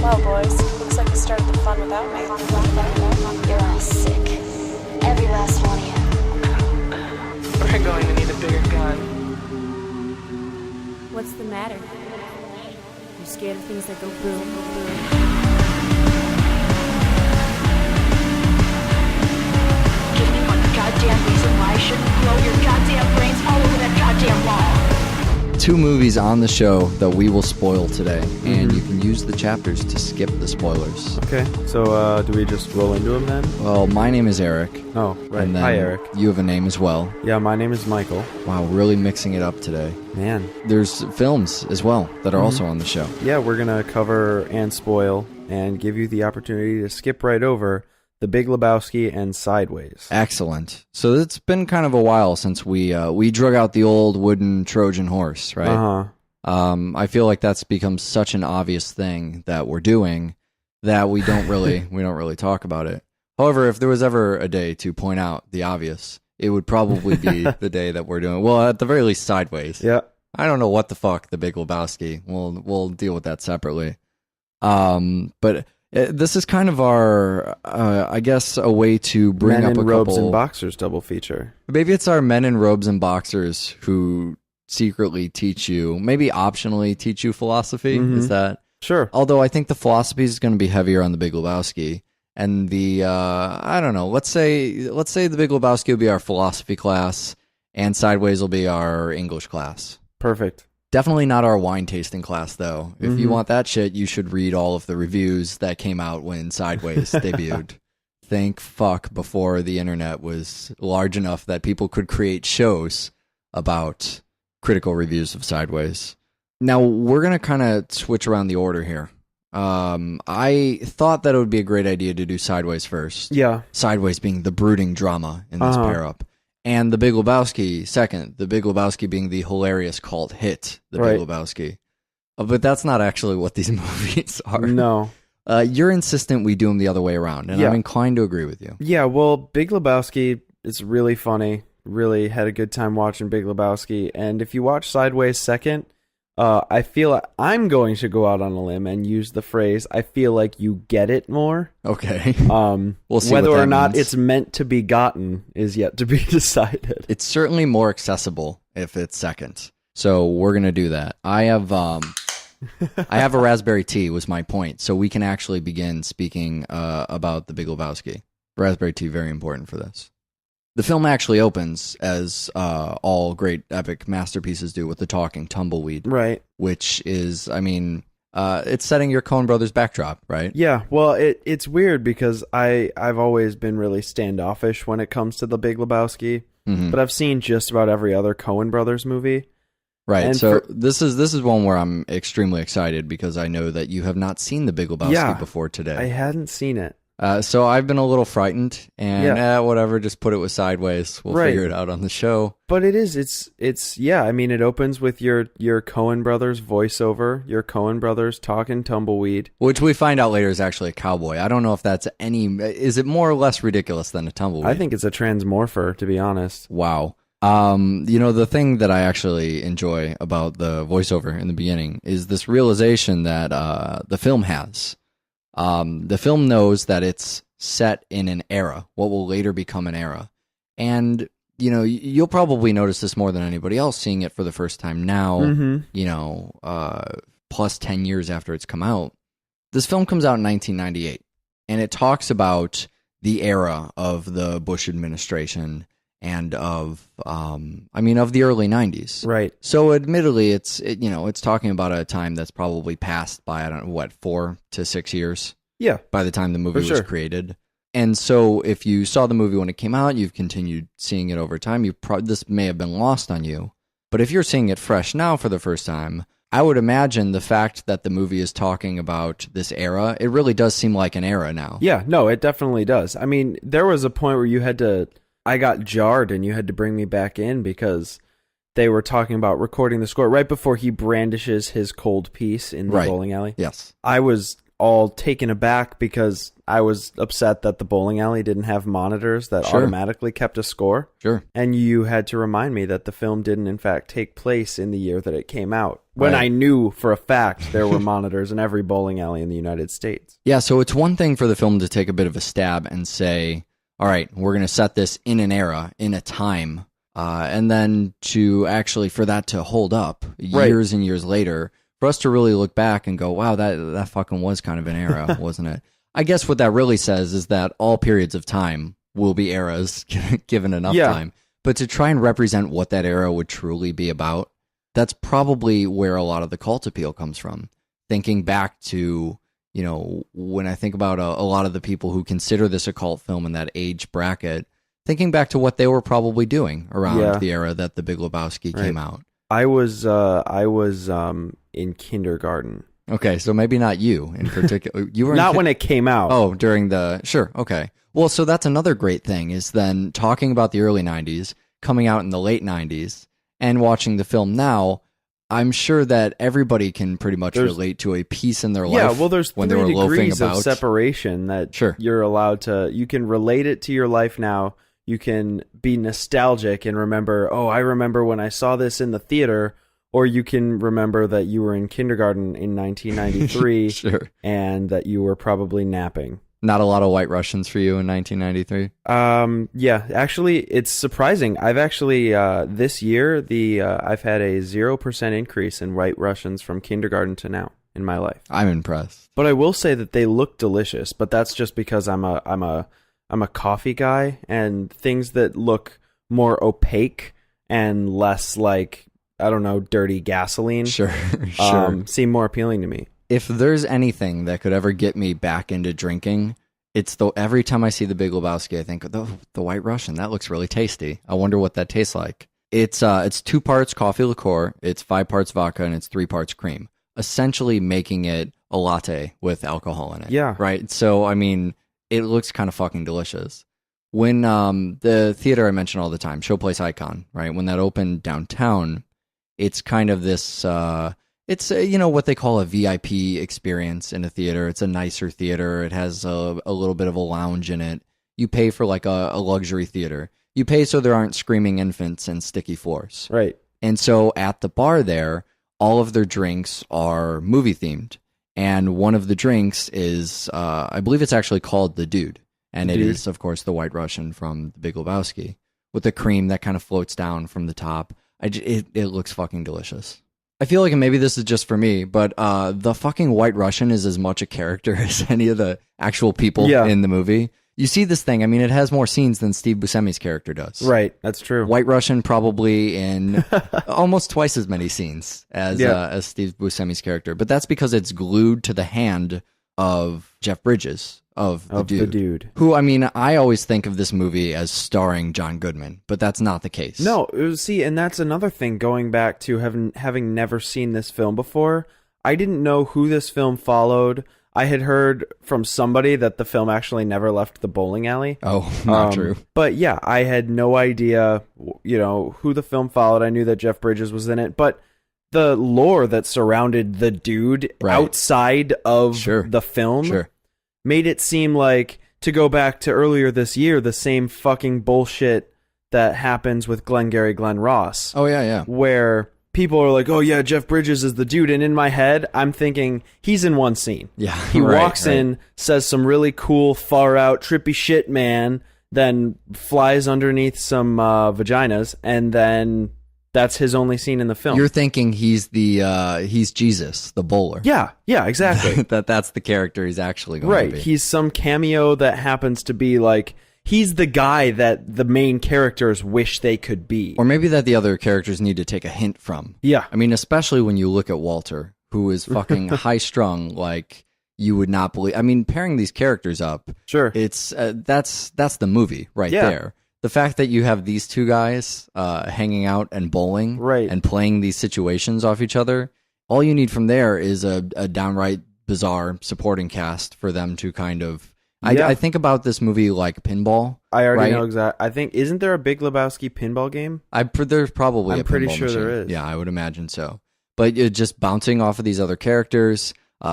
Well, boys, looks like you started the fun without me. You're all sick. Every last one of you. We're going to need a bigger gun. What's the matter? You scared of things that go boom, boom? Give me one goddamn reason why I shouldn't blow your goddamn brains all over that goddamn wall. 2 movies on the show that we will spoil today, and you can use the chapters to skip the spoilers. Okay, so do we just roll into them then? Well, my name is Eric. Oh, right. And then Hi, Eric. You have a name as well. Yeah, my name is Michael. Wow, really mixing it up today. Man. There's films as well that are also on the show. Yeah, we're going to cover and spoil and give you the opportunity to skip right over The Big Lebowski and Sideways. Excellent. So it's been kind of a while since we drug out the old wooden Trojan horse, right? Uh-huh. I feel like that's become such an obvious thing that we're doing that we don't really talk about it. However, if there was ever a day to point out the obvious, it would probably be the day that we're doing. Well, at the very least, Sideways. Yeah. I don't know what the fuck The Big Lebowski. We'll deal with that separately. But this is kind of our, I guess, a way to bring Men up a in Robes couple... and Boxers double feature. Maybe it's our Men in Robes and Boxers who secretly teach you, maybe optionally teach you philosophy. Is that? Sure. Although I think the philosophy is going to be heavier on The Big Lebowski. And the, I don't know, let's say The Big Lebowski will be our philosophy class and Sideways will be our English class. Perfect. Definitely not our wine tasting class, though. If you want that shit, you should read all of the reviews that came out when Sideways debuted. Thank fuck before the internet was large enough that people could create shows about critical reviews of Sideways. Now, we're going to kind of switch around the order here. I thought that it would be a great idea to do Sideways first. Yeah. Sideways being the brooding drama in this pair-up. And The Big Lebowski second. The Big Lebowski being the hilarious cult hit, The Big Lebowski. But that's not actually what these movies are. No. You're insistent we do them the other way around, and I'm inclined to agree with you. Yeah, well, Big Lebowski is really funny. Really had a good time watching Big Lebowski. And if you watch Sideways second, I feel I'm going to go out on a limb and use the phrase, I feel like you get it more. Okay. We'll see whether what that or not means. it's meant to be gotten is yet to be decided. It's certainly more accessible if it's second. So we're going to do that. I have a raspberry tea was my point. So we can actually begin speaking about The Big Lebowski. Raspberry tea, very important for this. The film actually opens, as all great epic masterpieces do, with the talking tumbleweed. Right. Which is, I mean, it's setting your Coen Brothers backdrop, right? Yeah, well, it's weird because I've always been really standoffish when it comes to The Big Lebowski, but I've seen just about every other Coen Brothers movie. Right, and so this is one where I'm extremely excited because I know that you have not seen The Big Lebowski before today. I hadn't seen it. So I've been a little frightened, and whatever, just put it with Sideways. We'll figure it out on the show. But it's I mean, it opens with your Coen Brothers voiceover, your Coen Brothers talking tumbleweed. Which we find out later is actually a cowboy. I don't know if that's is it more or less ridiculous than a tumbleweed? I think it's a transmorpher, to be honest. Wow. The thing that I actually enjoy about the voiceover in the beginning is this realization that the film has. The film knows that it's set in an era, what will later become an era. And, you'll probably notice this more than anybody else seeing it for the first time now, plus 10 years after it's come out. This film comes out in 1998, and it talks about the era of the Bush administration and of the early 90s. Right. So admittedly, it's talking about a time that's probably passed by, 4 to 6 years. Yeah. By the time the movie was created. And so if you saw the movie when it came out, you've continued seeing it over time, this may have been lost on you. But if you're seeing it fresh now for the first time, I would imagine the fact that the movie is talking about this era, it really does seem like an era now. Yeah, no, it definitely does. I mean, there was a point where I got jarred and you had to bring me back in because they were talking about recording the score right before he brandishes his cold piece in the bowling alley. Yes. I was all taken aback because I was upset that the bowling alley didn't have monitors that Sure. automatically kept a score. Sure. And you had to remind me that the film didn't, in fact, take place in the year that it came out. When Right. I knew for a fact there were monitors in every bowling alley in the United States. Yeah, so it's one thing for the film to take a bit of a stab and say, all right, we're going to set this in an era, in a time, and then to actually, for that to hold up years and years later, for us to really look back and go, wow, that fucking was kind of an era, wasn't it? I guess what that really says is that all periods of time will be eras given enough time. But to try and represent what that era would truly be about, that's probably where a lot of the cult appeal comes from. Thinking back to, you know, when I think about a lot of the people who consider this a cult film in that age bracket, thinking back to what they were probably doing around the era that The Big Lebowski came out. I was in kindergarten. Okay, so maybe not you in particular. You were Not when it came out. Oh, during the... Sure, okay. Well, so that's another great thing, is then talking about the early 90s, coming out in the late 90s, and watching the film now, I'm sure that everybody can pretty much relate to a piece in their life. Yeah, well, there's when 3 they were loafing degrees about. of separation that you're allowed to... You can relate it to your life now. You can be nostalgic and remember, oh, I remember when I saw this in the theater... Or you can remember that you were in kindergarten in 1993 Sure. and that you were probably napping. Not a lot of White Russians for you in 1993? Yeah, actually, it's surprising. I've actually, this year, I've had a 0% increase in White Russians from kindergarten to now in my life. I'm impressed. But I will say that they look delicious, but that's just because I'm a coffee guy, and things that look more opaque and less like... I don't know, dirty gasoline. Sure. Seem more appealing to me. If there's anything that could ever get me back into drinking, it's every time I see The Big Lebowski, I think, the White Russian, that looks really tasty. I wonder what that tastes like. It's 2 parts coffee liqueur, it's 5 parts vodka, and it's 3 parts cream. Essentially making it a latte with alcohol in it. Yeah. Right? So, I mean, it looks kind of fucking delicious. When the theater I mention all the time, Showplace Icon, right? When that opened downtown... It's kind of this, it's, what they call a VIP experience in a theater. It's a nicer theater. It has a little bit of a lounge in it. You pay for like a luxury theater. You pay so there aren't screaming infants and sticky floors. Right. And so at the bar there, all of their drinks are movie themed. And one of the drinks is, I believe it's actually called The Dude. And it is, of course, the White Russian from The Big Lebowski with the cream that kind of floats down from the top. It looks fucking delicious. I feel like maybe this is just for me, but the fucking White Russian is as much a character as any of the actual people in the movie. You see this thing, I mean, it has more scenes than Steve Buscemi's character does. Right, that's true. White Russian probably in almost twice as many scenes as Steve Buscemi's character, but that's because it's glued to the hand of Jeff Bridges. Of the dude. Who, I mean, I always think of this movie as starring John Goodman, but that's not the case. No, see, and that's another thing, going back to having never seen this film before. I didn't know who this film followed. I had heard from somebody that the film actually never left the bowling alley. Oh, not true. But yeah, I had no idea, who the film followed. I knew that Jeff Bridges was in it, but the lore that surrounded the dude outside of the film made it seem like, to go back to earlier this year, the same fucking bullshit that happens with Glengarry Glen Ross. Oh, yeah. Where people are like, oh, yeah, Jeff Bridges is the dude. And in my head, I'm thinking, he's in one scene. Yeah. He walks in, says some really cool, far-out, trippy shit, man, then flies underneath some vaginas, and then... That's his only scene in the film. You're thinking he's he's Jesus, the bowler. Yeah, exactly. That's the character he's actually going to be. He's some cameo that happens to be like, he's the guy that the main characters wish they could be. Or maybe that the other characters need to take a hint from. Yeah. I mean, especially when you look at Walter, who is fucking high-strung, like you would not believe. I mean, pairing these characters up, it's that's the movie right there. The fact that you have these two guys hanging out and bowling and playing these situations off each other, all you need from there is a downright bizarre supporting cast for them to kind of... I think about this movie like pinball. I already know exactly. I think, isn't there a Big Lebowski pinball game? There's probably I'm a pretty pinball sure machine. there is. Yeah, I would imagine so. But you're just bouncing off of these other characters.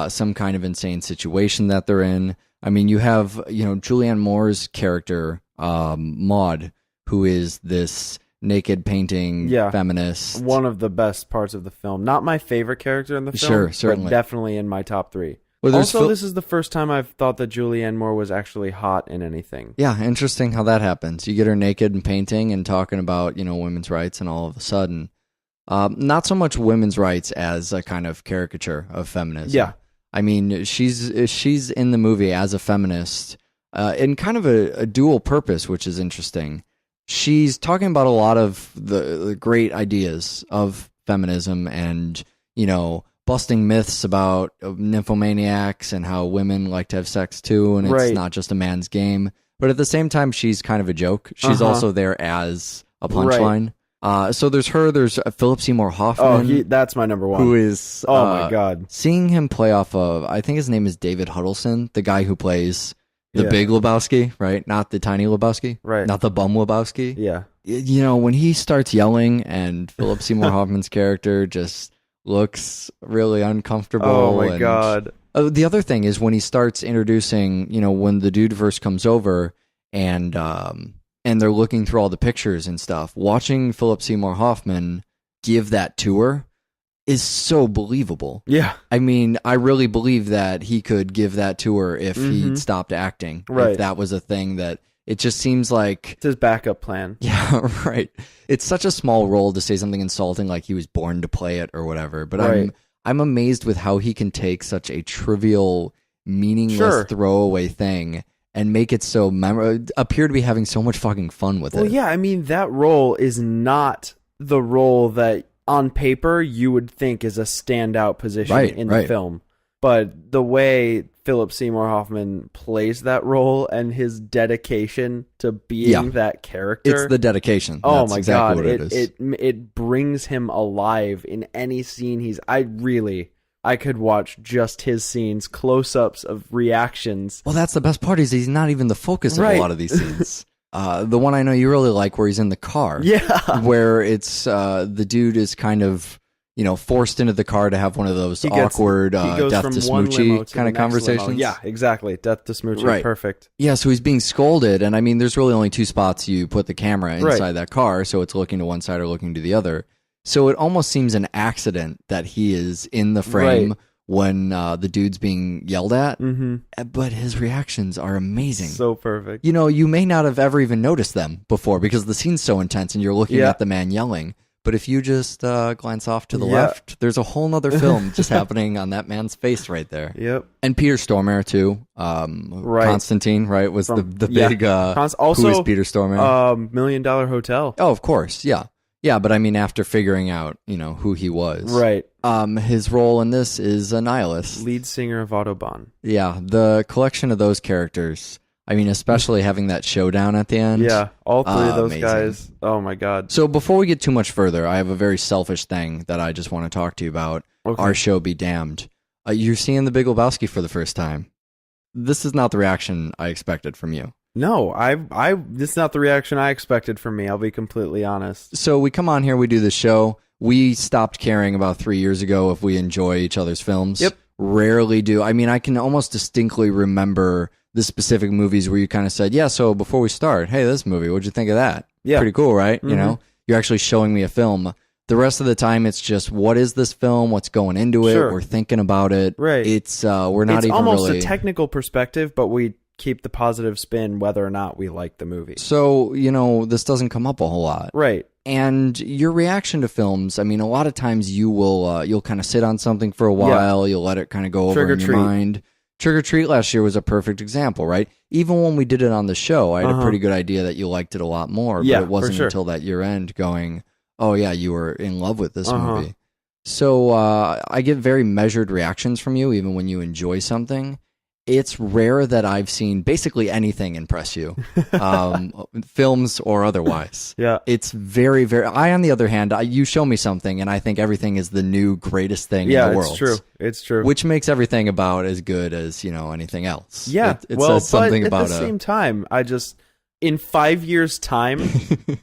some kind of insane situation that they're in. I mean, you have, Julianne Moore's character, Maud, who is this naked painting feminist. One of the best parts of the film. Not my favorite character in the film, Sure, certainly. but definitely in my top 3. Well, also, this is the first time I've thought that Julianne Moore was actually hot in anything. Yeah, interesting how that happens. You get her naked and painting and talking about, women's rights, and all of a sudden, not so much women's rights as a kind of caricature of feminism. Yeah. I mean, she's in the movie as a feminist in kind of a dual purpose, which is interesting. She's talking about a lot of the great ideas of feminism and, busting myths about nymphomaniacs and how women like to have sex too, and it's not just a man's game. But at the same time, she's kind of a joke. She's also there as a punchline. So there's her, there's Philip Seymour Hoffman. Oh, that's my number 1. Who is... oh my God. Seeing him play off of, I think his name is David Huddleston, the guy who plays the big Lebowski, right? Not the tiny Lebowski. Right. Not the bum Lebowski. Yeah. When he starts yelling and Philip Seymour Hoffman's character just looks really uncomfortable. Oh my God. The other thing is when he starts introducing, when the dude first comes over and they're looking through all the pictures and stuff, watching Philip Seymour Hoffman give that tour is so believable. Yeah. I mean, I really believe that he could give that tour if he'd stopped acting. Right. If that was a thing that it just seems like... It's his backup plan. Yeah, right. It's such a small role to say something insulting like he was born to play it or whatever. But I'm amazed with how he can take such a trivial, meaningless throwaway thing and make it so appear to be having so much fucking fun with it. Well, yeah, I mean, that role is not the role that on paper you would think is a standout position in the film. But the way Philip Seymour Hoffman plays that role and his dedication to being that character. It's the dedication. Oh That's my exactly God. what it is. It brings him alive in any scene I could watch just his scenes, close-ups of reactions. Well, that's the best part is he's not even the focus of a lot of these scenes. The one I know you really like where he's in the car. Yeah. Where it's the dude is kind of, forced into the car to have one of those awkward death to Smoochie kind of conversations. Limo. Yeah, exactly. Death to Smoochie. Right. Perfect. Yeah, so he's being scolded. And I mean, there's really only 2 spots you put the camera inside that car. So it's looking to one side or looking to the other. So it almost seems an accident that he is in the frame when the dude's being yelled at. Mm-hmm. But his reactions are amazing. So perfect. You may not have ever even noticed them before because the scene's so intense and you're looking at the man yelling. But if you just glance off to the left, there's a whole nother film just happening on that man's face right there. Yep. And Peter Stormare, too. Constantine, right, was the big... also, who is Peter Stormare? $1 Million Hotel. Oh, of course, yeah. Yeah, but I mean, after figuring out, who he was. Right. His role in this is a nihilist. Lead singer of Autobahn. Yeah, the collection of those characters... I mean, especially having that showdown at the end. Yeah, all 3 of those amazing. guys. Oh, my God. So before we get too much further, I have a very selfish thing that I just want to talk to you about. Okay. Our show be damned. You're seeing The Big Lebowski for the first time. This is not the reaction I expected from you. No, this is not the reaction I expected from me. I'll be completely honest. So we come on here, we do this show. We stopped caring about 3 years ago if we enjoy each other's films. Yep. Rarely do. I mean, I can almost distinctly remember the specific movies where you kind of said, yeah, so before we start, hey, this movie, what'd you think of that? Yeah. Pretty cool, right? You're actually showing me a film. The rest of the time, it's just, what is this film? What's going into it? We're thinking about it. Right. It's, we're not even almost really... a technical perspective, but we keep the positive spin whether or not we like the movie. So, this doesn't come up a whole lot. Right. And your reaction to films, I mean, a lot of times you'll kind of sit on something for a while, you'll let it kind of go over in your mind. Trick or Treat last year was a perfect example, right? Even when we did it on the show, I had a pretty good idea that you liked it a lot more, but it wasn't until that year end going, oh yeah, you were in love with this movie. So I get very measured reactions from you, even when you enjoy something. It's rare that I've seen basically anything impress you, films or otherwise. Yeah. It's very, very... on the other hand, you show me something and I think everything is the new greatest thing in the world. Yeah, it's true. Which makes everything about as good as, anything else. Yeah, it says something about at the same time, in 5 years' time,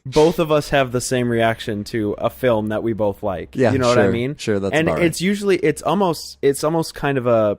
both of us have the same reaction to a film that we both like. Yeah, you know what I mean? Sure, that's and about right. it's usually it's almost kind of a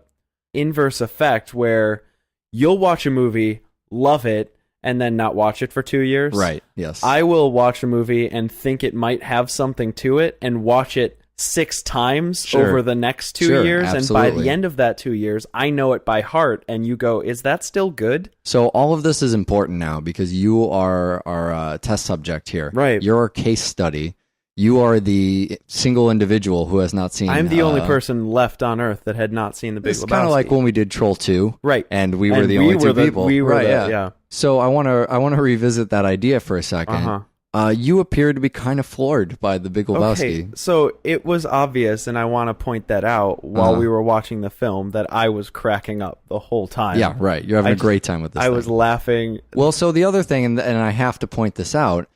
inverse effect where you'll watch a movie, love it, and then not watch it for 2 years. Right. Yes. I will watch a movie and think it might have something to it and watch it 6 times Sure. over the next 2 Sure, years. And by absolutely. the end of that 2 years, I know it by heart. And you go, is that still good? So all of this is important now because you are our test subject here. Right. You're our case study. You are the single individual who has not seen. I'm the only person left on Earth that had not seen The Big It's Lebowski. kind of like when we did Troll 2. Right. And we were the only two people. We were right, yeah. So I want to revisit that idea for a second. Uh-huh. You appear to be kind of floored by The Big Lebowski. Okay, so it was obvious, and I want to point that out while we were watching the film, that I was cracking up the whole time. Yeah, right. You're having a great time with this. I was laughing. Well, so the other thing, and I have to point this out,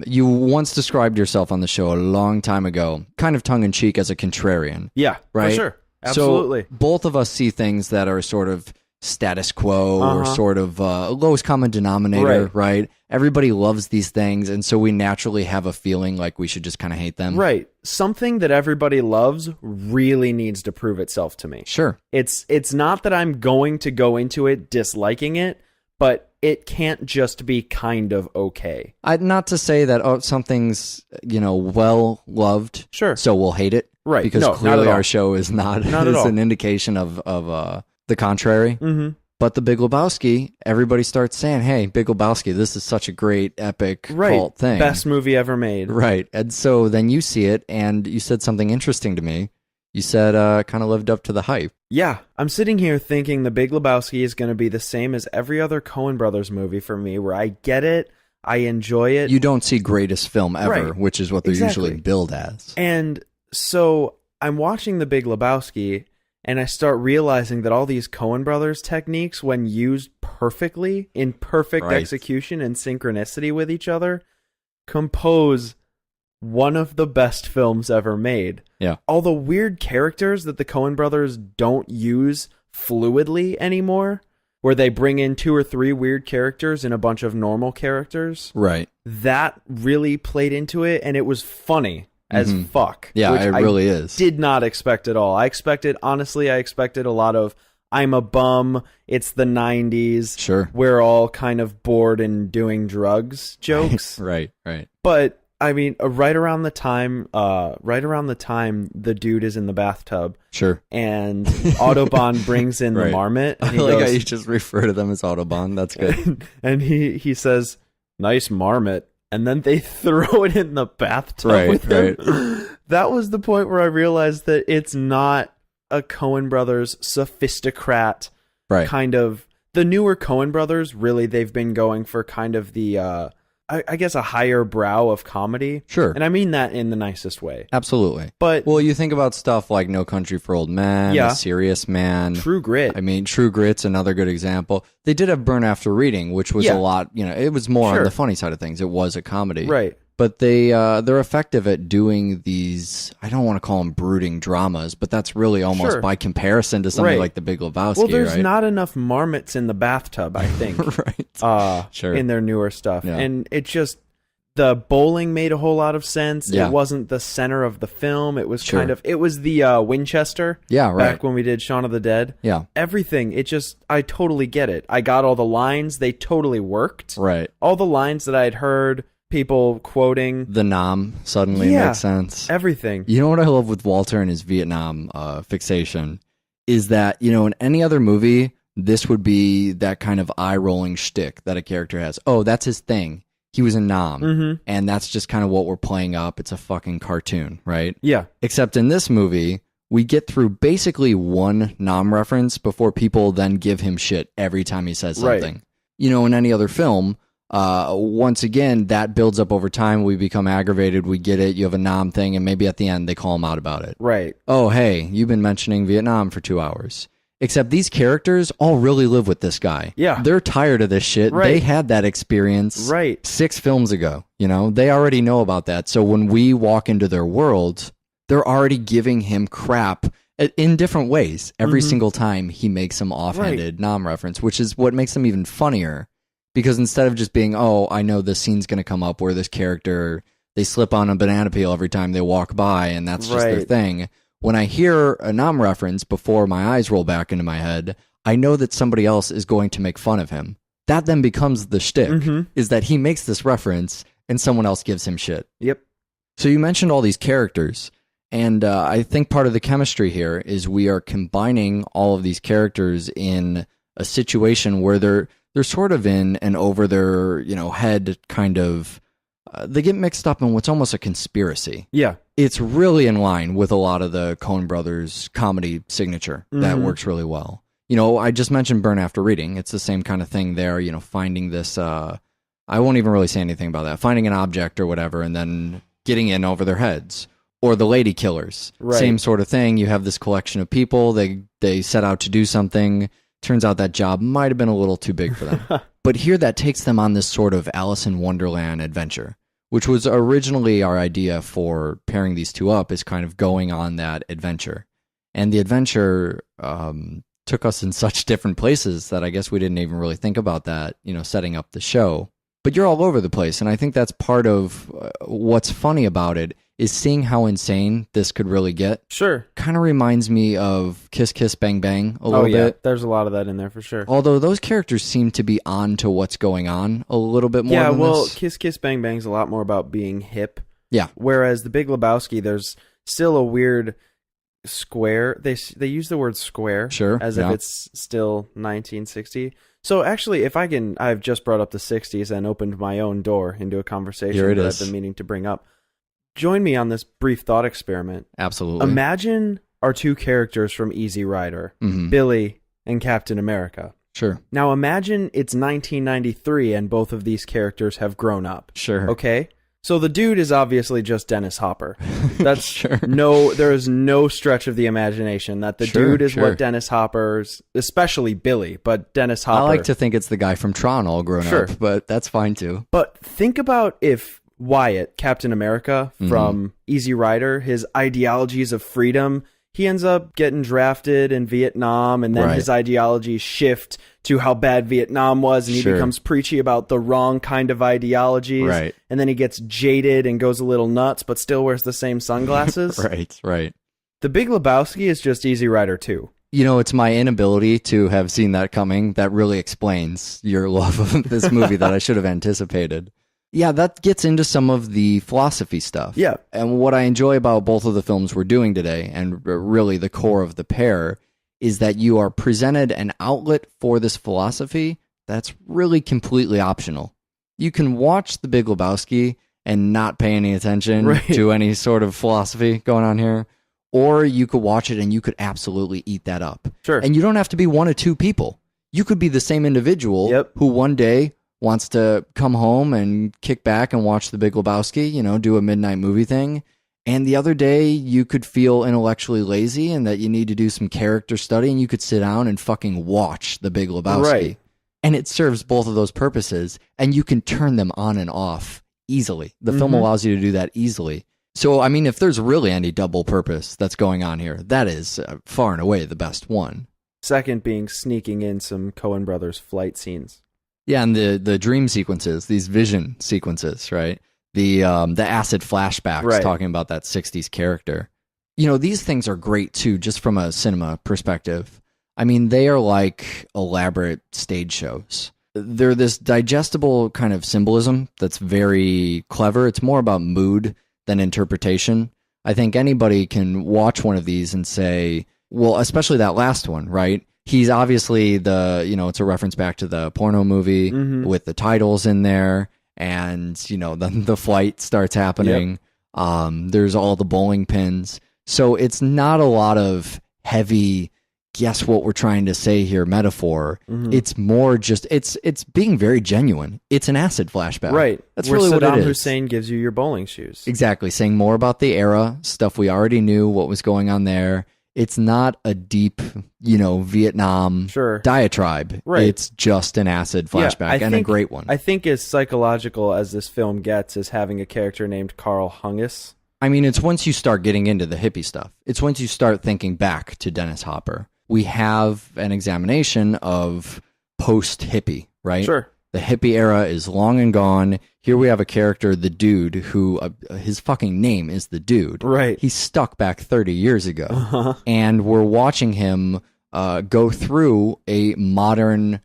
you once described yourself on the show a long time ago, kind of tongue-in-cheek, as a contrarian. Yeah, right? for sure. Absolutely. So both of us see things that are sort of status quo or sort of lowest common denominator, right? Everybody loves these things, and so we naturally have a feeling like we should just kind of hate them. Right. Something that everybody loves really needs to prove itself to me. Sure. It's not that I'm going to go into it disliking it, but it can't just be kind of okay. Not to say that something's, well loved, Sure. so we'll hate it. Right. Because No, not clearly at all. our show is not Not at is all. an indication of the contrary. Mm-hmm. But The Big Lebowski, everybody starts saying, hey, Big Lebowski, this is such a great, epic cult thing. Best movie ever made. Right. And so then you see it, and you said something interesting to me. You said kind of lived up to the hype. Yeah, I'm sitting here thinking The Big Lebowski is going to be the same as every other Coen Brothers movie for me, where I get it, I enjoy it. You don't see greatest film ever, Right. which is what they're Exactly. usually billed as. And so I'm watching The Big Lebowski, and I start realizing that all these Coen Brothers techniques, when used perfectly, in perfect Right. execution and synchronicity with each other, compose one of the best films ever made. Yeah. All the weird characters that the Coen Brothers don't use fluidly anymore, where they bring in 2 or 3 weird characters and a bunch of normal characters, Right. that really played into it, and it was funny as fuck. Yeah, which it really is. Did not expect at all. I expected a lot of I'm a bum, it's the 90s, Sure. we're all kind of bored and doing drugs jokes. Right. But I mean, right around the time the dude is in the bathtub Sure. and Autobahn brings in the Right. marmot, and I he like how goes, you just refer to them as Autobahn. That's good. and he says, "Nice marmot," and then they throw it in the bathtub Right, with him. That was the point where I realized that it's not a Coen Brothers sophisticrat Right. kind of. The newer Coen Brothers, really, they've been going for kind of the, I guess, a higher brow of comedy. Sure. And I mean that in the nicest way. Absolutely. But Well, you think about stuff like No Country for Old Men, Yeah. A Serious Man. True Grit. I mean, True Grit's another good example. They did have Burn After Reading, which was Yeah. a lot, it was more on Sure. the funny side of things. It was a comedy. Right. But they're effective at doing these, I don't want to call them brooding dramas, but that's really almost Sure. by comparison to something Right. like The Big Lebowski, Well, there's right? not enough marmots in the bathtub, I think. Right. Sure. In their newer stuff. Yeah. And it just, the bowling made a whole lot of sense. Yeah. It wasn't the center of the film. It was Sure. it was the Winchester. Yeah, right. Back when we did Shaun of the Dead. Yeah. Everything. I totally get it. I got all the lines. They totally worked. Right. All the lines that I had heard, people quoting, The Nam suddenly Yeah. makes sense. everything. You know what I love with Walter and his Vietnam fixation is that, in any other movie, this would be that kind of eye-rolling shtick that a character has. Oh, that's his thing. He was in Nam. Mhm. And that's just kind of what we're playing up. It's a fucking cartoon, right? Yeah. Except in this movie, we get through basically one Nam reference before people then give him shit every time he says Right. something. In any other film, once again, that builds up over time. We become aggravated. We get it. You have a Nam thing, and maybe at the end they call him out about it. Right. Oh, hey, you've been mentioning Vietnam for 2 hours. Except these characters all really live with this guy. Yeah. They're tired of this shit. Right. They had that experience Right. 6 films ago. They already know about that. So when we walk into their world, they're already giving him crap in different ways. Every single time he makes some offhanded Nam reference, which is what makes them even funnier. Because instead of just being, oh, I know this scene's going to come up where this character, they slip on a banana peel every time they walk by, and that's just their thing. When I hear a Nam reference before my eyes roll back into my head, I know that somebody else is going to make fun of him. That then becomes the shtick, is that he makes this reference and someone else gives him shit. Yep. So you mentioned all these characters, and I think part of the chemistry here is we are combining all of these characters in a situation where they're sort of in and over their, head kind of, they get mixed up in what's almost a conspiracy. Yeah. It's really in line with a lot of the Coen brothers comedy signature that works really well. I just mentioned Burn After Reading. It's the same kind of thing there, finding this, I won't even really say anything about that, finding an object or whatever, and then getting in over their heads. Or the Lady Killers. Right. Same sort of thing. You have this collection of people, they set out to do something. Turns out that job might have been a little too big for them. But here that takes them on this sort of Alice in Wonderland adventure, which was originally our idea for pairing these two up, is kind of going on that adventure. And the adventure took us in such different places that I guess we didn't even really think about that, setting up the show. But you're all over the place, and I think that's part of what's funny about it, is seeing how insane this could really get. Sure. Kind of reminds me of Kiss Kiss Bang Bang a little bit. There's a lot of that in there for sure. Although those characters seem to be on to what's going on a little bit more than this. Kiss Kiss Bang Bang's a lot more about being hip. Yeah. Whereas The Big Lebowski, there's still a weird square. They use the word square as if it's still 1960. So actually, if I can, I've just brought up the 60s and opened my own door into a conversation that I've been meaning to bring up. Join me on this brief thought experiment. Absolutely. Imagine our two characters from Easy Rider, Billy and Captain America. Sure. Now imagine it's 1993 and both of these characters have grown up. Sure. Okay? So the dude is obviously just Dennis Hopper. That's there is no stretch of the imagination that the dude is what Dennis Hopper's, especially Billy, but Dennis Hopper. I like to think it's the guy from Tron all grown up, but that's fine too. But think about if Wyatt, Captain America from Easy Rider, his ideologies of freedom, he ends up getting drafted in Vietnam, and then his ideologies shift to how bad Vietnam was, and he becomes preachy about the wrong kind of ideologies. Right. And then he gets jaded and goes a little nuts, but still wears the same sunglasses. Right. The Big Lebowski is just Easy Rider 2. It's my inability to have seen that coming that really explains your love of this movie that I should have anticipated. Yeah, that gets into some of the philosophy stuff. Yeah. And what I enjoy about both of the films we're doing today, and really the core of the pair, is that you are presented an outlet for this philosophy that's really completely optional. You can watch The Big Lebowski and not pay any attention to any sort of philosophy going on here, or you could watch it and you could absolutely eat that up. Sure. And you don't have to be one of two people. You could be the same individual who one day wants to come home and kick back and watch The Big Lebowski, do a midnight movie thing. And the other day you could feel intellectually lazy and that you need to do some character study, and you could sit down and fucking watch The Big Lebowski. Right. And it serves both of those purposes, and you can turn them on and off easily. The film allows you to do that easily. So, I mean, if there's really any double purpose that's going on here, that is far and away the best one. Second being sneaking in some Coen brothers flight scenes. Yeah, and the dream sequences, these vision sequences, right? The acid flashbacks talking about that 60s character. These things are great too, just from a cinema perspective. I mean, they are like elaborate stage shows. They're this digestible kind of symbolism that's very clever. It's more about mood than interpretation. I think anybody can watch one of these and say, well, especially that last one, right? He's obviously it's a reference back to the porno movie with the titles in there, and, then the flight starts happening. Yep. There's all the bowling pins. So it's not a lot of heavy, guess what we're trying to say here metaphor. It's more just, it's being very genuine. It's an acid flashback. Right. That's where really what it is. Saddam Hussein gives you your bowling shoes. Exactly. Saying more about the era, stuff we already knew, what was going on there. It's not a deep, Vietnam diatribe. Right. It's just an acid flashback, and a great one. I think as psychological as this film gets is having a character named Carl Hungus. I mean, it's once you start getting into the hippie stuff. It's once you start thinking back to Dennis Hopper. We have an examination of post-hippie, right? Sure. The hippie era is long and gone. Here we have a character, the dude, who his fucking name is the dude. Right. He's stuck back 30 years ago. And we're watching him go through a modern,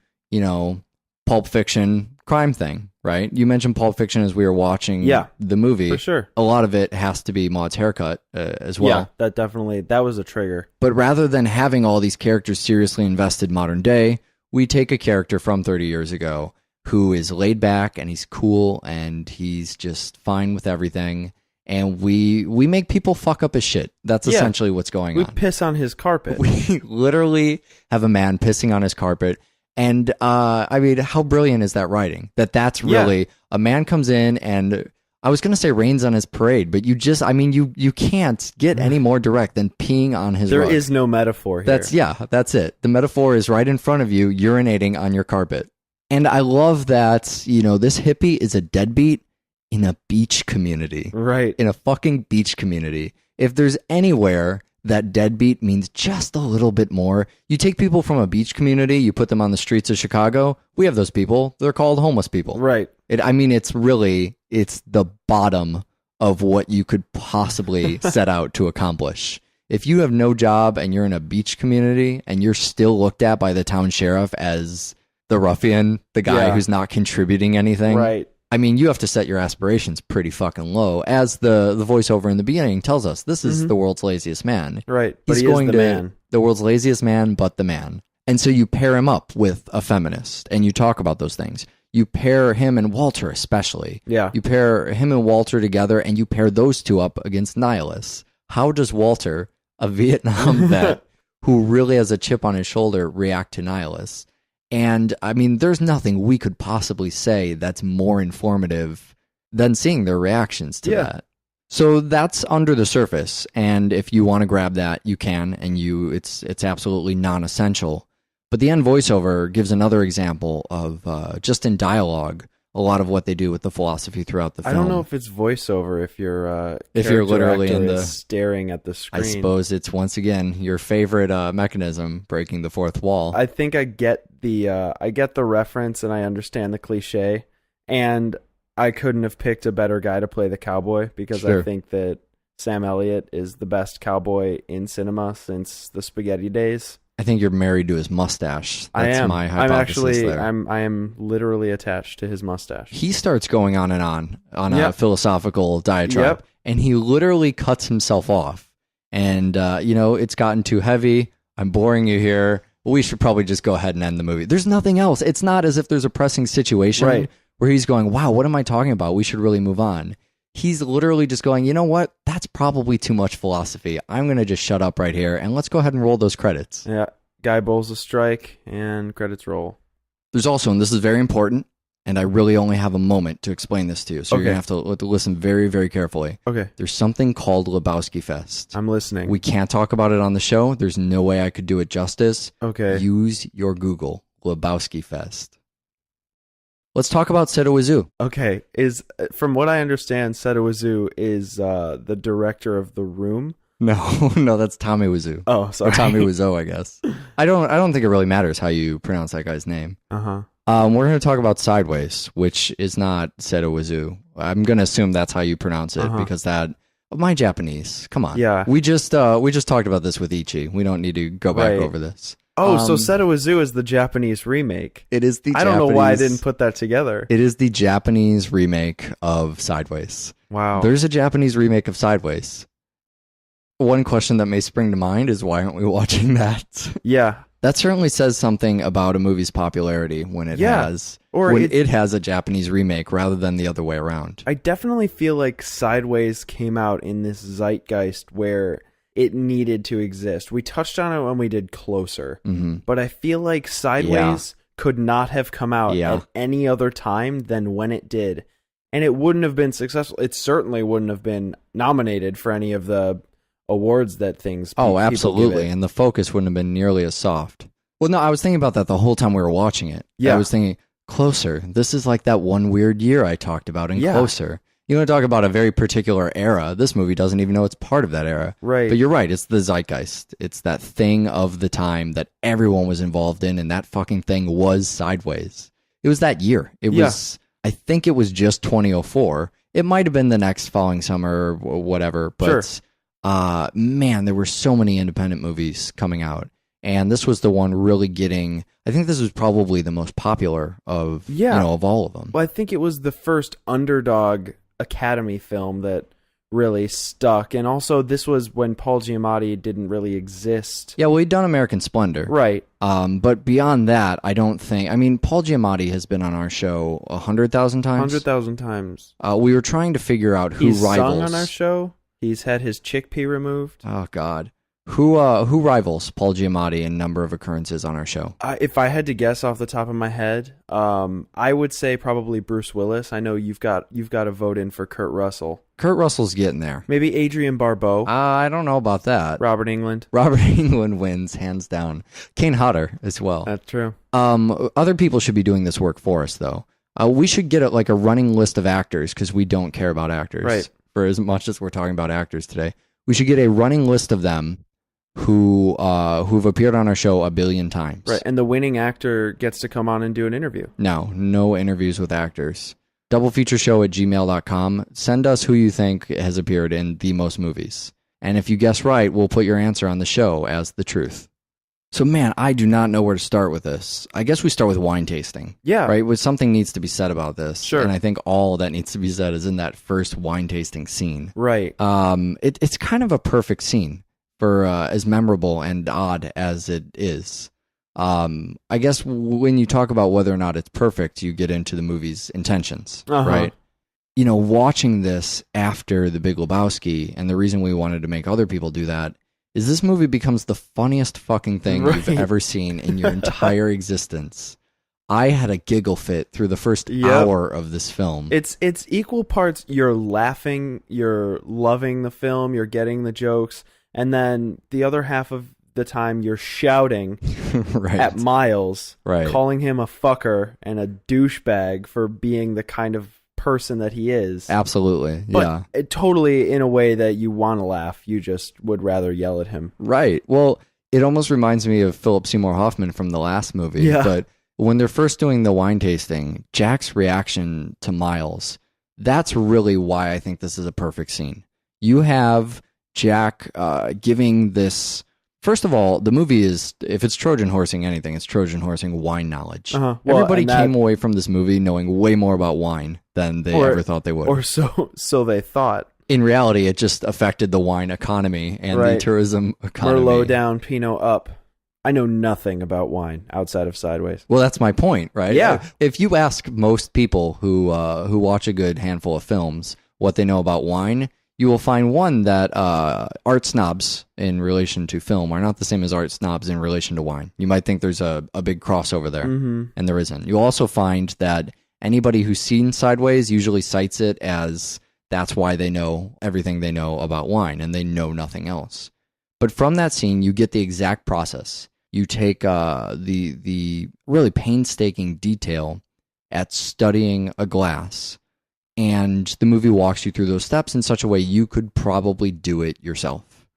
Pulp Fiction crime thing, right? You mentioned Pulp Fiction as we were watching the movie. For sure. A lot of it has to be Maud's haircut as well. Yeah, that was a trigger. But rather than having all these characters seriously invested modern day, we take a character from 30 years ago who is laid back and he's cool and he's just fine with everything. And we make people fuck up his shit. That's essentially what's going on. We piss on his carpet. We literally have a man pissing on his carpet. And how brilliant is that writing? That's really a man comes in and I was going to say rains on his parade, but you can't get any more direct than peeing on his rug. There is no metaphor here. That's it. The metaphor is right in front of you, urinating on your carpet. And I love that, this hippie is a deadbeat in a beach community. Right. In a fucking beach community. If there's anywhere that deadbeat means just a little bit more, you take people from a beach community, you put them on the streets of Chicago, we have those people. They're called homeless people. Right. It's the bottom of what you could possibly set out to accomplish. If you have no job and you're in a beach community and you're still looked at by the town sheriff as the ruffian, the guy who's not contributing anything. Right. You have to set your aspirations pretty fucking low. As the voiceover in the beginning tells us, this is the world's laziest man. Right. But He's he is going the to man. the world's laziest man, but the man. And so you pair him up with a feminist and you talk about those things. You pair him and Walter especially. Yeah. You pair him and Walter together and you pair those two up against nihilists. How does Walter, a Vietnam vet who really has a chip on his shoulder, react to nihilists? And there's nothing we could possibly say that's more informative than seeing their reactions to that. So that's under the surface. And if you want to grab that, you can, and it's absolutely non-essential. But the end voiceover gives another example of just in dialogue, a lot of what they do with the philosophy throughout the film. I don't know if it's voiceover if you're literally in the staring at the screen. I suppose it's once again your favorite mechanism, breaking the fourth wall. I think I get the reference and I understand the cliche, and I couldn't have picked a better guy to play the cowboy because I think that Sam Elliott is the best cowboy in cinema since the spaghetti days. I think you're married to his mustache. That's my hypothesis there. I am literally attached to his mustache. He starts going on a philosophical diatribe, and he literally cuts himself off. And, it's gotten too heavy. I'm boring you here. We should probably just go ahead and end the movie. There's nothing else. It's not as if there's a pressing situation where he's going, wow, what am I talking about? We should really move on. He's literally just going, you know what? That's probably too much philosophy. I'm going to just shut up right here, and let's go ahead and roll those credits. Yeah. Guy bowls a strike, and credits roll. There's also, and this is very important, and I really only have a moment to explain this to you, so you're going to have to listen very, very carefully. Okay. There's something called Lebowski Fest. I'm listening. We can't talk about it on the show. There's no way I could do it justice. Okay. Use your Google. Lebowski Fest. Let's talk about Seto Izu. Okay. From what I understand, Seto Izu is the director of The Room. No, that's Tommy Wiseau. Oh, sorry. Or Tommy Wiseau, I guess. I don't think it really matters how you pronounce that guy's name. Uh-huh. We're going to talk about Sideways, which is not Seto Wiseau. I'm going to assume that's how you pronounce it because my Japanese. Come on. Yeah. We just talked about this with Ichi. We don't need to go back over this. Oh, so Seto Izu is the Japanese remake. It is the I don't know why I didn't put that together. It is the Japanese remake of Sideways. Wow. There's a Japanese remake of Sideways. One question that may spring to mind is why aren't we watching that? Yeah. That certainly says something about a movie's popularity when it has a Japanese remake rather than the other way around. I definitely feel like Sideways came out in this zeitgeist where it needed to exist. We touched on it when we did Closer, but I feel like Sideways could not have come out at any other time than when it did. And it wouldn't have been successful. It certainly wouldn't have been nominated for any of the awards that things. Absolutely, and the focus wouldn't have been nearly as soft. Well, no, I was thinking about that the whole time we were watching it. Yeah, I was thinking Closer. This is like that one weird year I talked about in Closer. You want to talk about a very particular era. This movie doesn't even know it's part of that era. Right. But you're right. It's the zeitgeist. It's that thing of the time that everyone was involved in, and that fucking thing was Sideways. it was that year. It was, I think it was just 2004. It might have been the next following summer or whatever, but man, there were so many independent movies coming out. And this was the one really getting, I think this was probably the most popular of, of all of them. Well, I think it was the first underdog Academy film that really stuck. And also, this was when Paul Giamatti didn't really exist. Yeah, well, he'd done American Splendor. Right. But beyond that, I don't think, I mean, Paul Giamatti has been on our show 100,000 times. 100,000 times. We were trying to figure out who He's rivals. sung on our show. He's had his chickpea removed. Oh, God. Who rivals Paul Giamatti in number of occurrences on our show? If I had to guess off the top of my head, I would say probably Bruce Willis. I know you've got to vote in for Kurt Russell. Kurt Russell's getting there. Maybe Adrian Barbeau. I don't know about that. Robert Englund. Robert Englund wins, hands down. Kane Hodder as well. That's true. Other people should be doing this work for us, though. We should get a running list of actors, because we don't care about actors. Right. For as much as we're talking about actors today. We should get a running list of them who've appeared on our show a billion times. Right, and the winning actor gets to come on and do an interview. No interviews with actors. Doublefeatureshow@gmail.com. Send us who you think has appeared in the most movies. And if you guess right, we'll put your answer on the show as the truth. So, man, I do not know where to start with this. I guess we start with wine tasting. Yeah. Right? Well, something needs to be said about this. Sure. And I think all that needs to be said is in that first wine tasting scene. Right. It's kind of a perfect scene for as memorable and odd as it is. I guess when you talk about whether or not it's perfect, you get into the movie's intentions, right? You know, watching this after The Big Lebowski, and the reason we wanted to make other people do that, is this movie becomes the funniest fucking thing you've ever seen in your entire existence. I had a giggle fit through the first hour of this film. It's equal parts you're laughing, you're loving the film, you're getting the jokes, and then the other half of the time you're shouting at Miles, calling him a fucker and a douchebag for being the kind of person that he is. Absolutely, but it totally in a way that you want to laugh. You just would rather yell at him. Right. Well, it almost reminds me of Philip Seymour Hoffman from the last movie. Yeah. But when they're first doing the wine tasting, Jack's reaction to Miles, that's really why I think this is a perfect scene. You have Jack giving this... First of all, the movie is, if it's Trojan horsing anything, it's Trojan horsing wine knowledge. Well, everybody came away from this movie knowing way more about wine than they ever thought they would. Or so they thought. In reality, it just affected the wine economy and the tourism economy. Merlot down, Pinot up. I know nothing about wine outside of Sideways. Well, that's my point, right? Yeah. If you ask most people who watch a good handful of films what they know about wine, you will find one that art snobs in relation to film are not the same as art snobs in relation to wine. You might think there's a big crossover there, and there isn't. You'll also find that anybody who's seen Sideways usually cites it as that's why they know everything they know about wine, and they know nothing else. But from that scene, you get the exact process. You take the really painstaking detail at studying a glass, and the movie walks you through those steps in such a way you could probably do it yourself.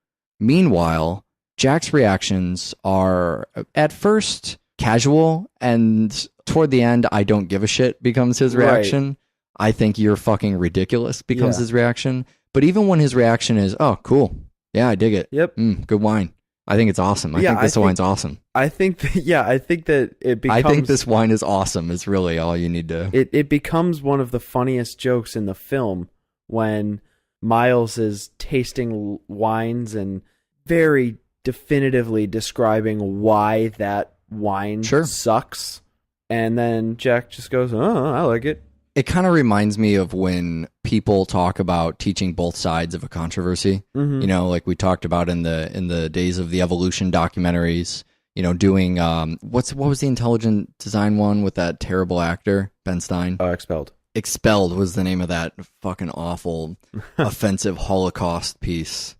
Meanwhile, Jack's reactions are at first casual, and toward the end, I don't give a shit becomes his reaction. Right. I think you're fucking ridiculous becomes his reaction. But even when his reaction is, oh, cool. Yeah, I dig it. Yep. Good wine. I think it's awesome. I think this wine's awesome. I think that it becomes... I think this wine is awesome is really all you need to... It becomes one of the funniest jokes in the film when Miles is tasting wines and very definitively describing why that wine sucks. And then Jack just goes, oh, I like it. It kind of reminds me of when people talk about teaching both sides of a controversy. You know, like we talked about in the days of the evolution documentaries. You know, doing what was the intelligent design one with that terrible actor Ben Stein? Expelled. Expelled was the name of that fucking awful, offensive Holocaust piece.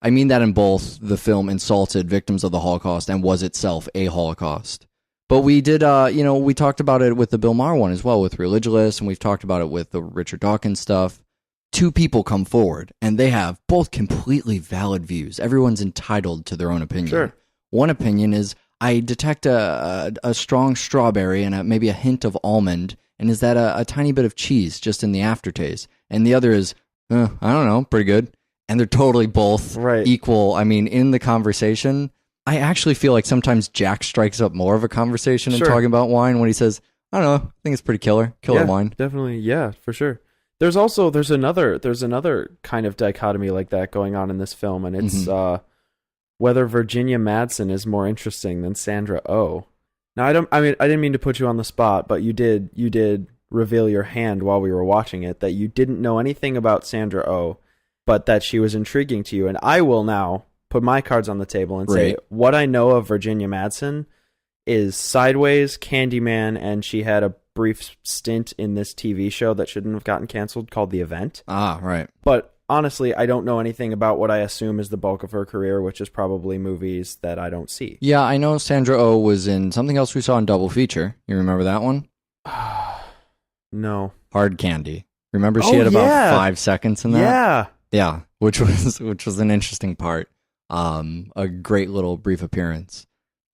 I mean that in both the film insulted victims of the Holocaust and was itself a Holocaust. But we did, we talked about it with the Bill Maher one as well, with Religulous, and we've talked about it with the Richard Dawkins stuff. Two people come forward, and they have both completely valid views. Everyone's entitled to their own opinion. Sure. One opinion is, I detect a strong strawberry and maybe a hint of almond. And is that a tiny bit of cheese just in the aftertaste? And the other is, I don't know, pretty good. And they're totally both equal. I mean, in the conversation, I actually feel like sometimes Jack strikes up more of a conversation in talking about wine when he says, I don't know, I think it's pretty killer wine. Definitely, yeah, for sure. There's another kind of dichotomy like that going on in this film, and it's whether Virginia Madsen is more interesting than Sandra Oh. Now, I didn't mean to put you on the spot, but you did reveal your hand while we were watching it that you didn't know anything about Sandra Oh, but that she was intriguing to you. And I will now put my cards on the table and say what I know of Virginia Madsen is Sideways, Candyman, and she had a brief stint in this TV show that shouldn't have gotten canceled called The Event. Ah, right. But honestly, I don't know anything about what I assume is the bulk of her career, which is probably movies that I don't see. Yeah, I know Sandra Oh was in something else we saw in Double Feature. You remember that one? No. Hard Candy. Remember she had about 5 seconds in that? Yeah. Yeah, which was an interesting part. A great little brief appearance.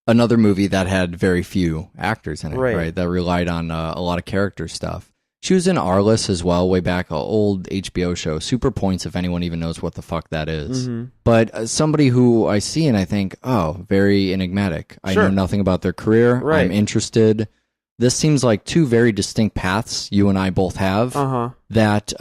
Another movie that had very few actors in it, right? That relied on a lot of character stuff. She was in Arliss as well, way back, an old HBO show, Super Points, if anyone even knows what the fuck that is. Mm-hmm. But somebody who I see and I think, oh, very enigmatic. I know nothing about their career. I'm interested. This seems like two very distinct paths you and I both have that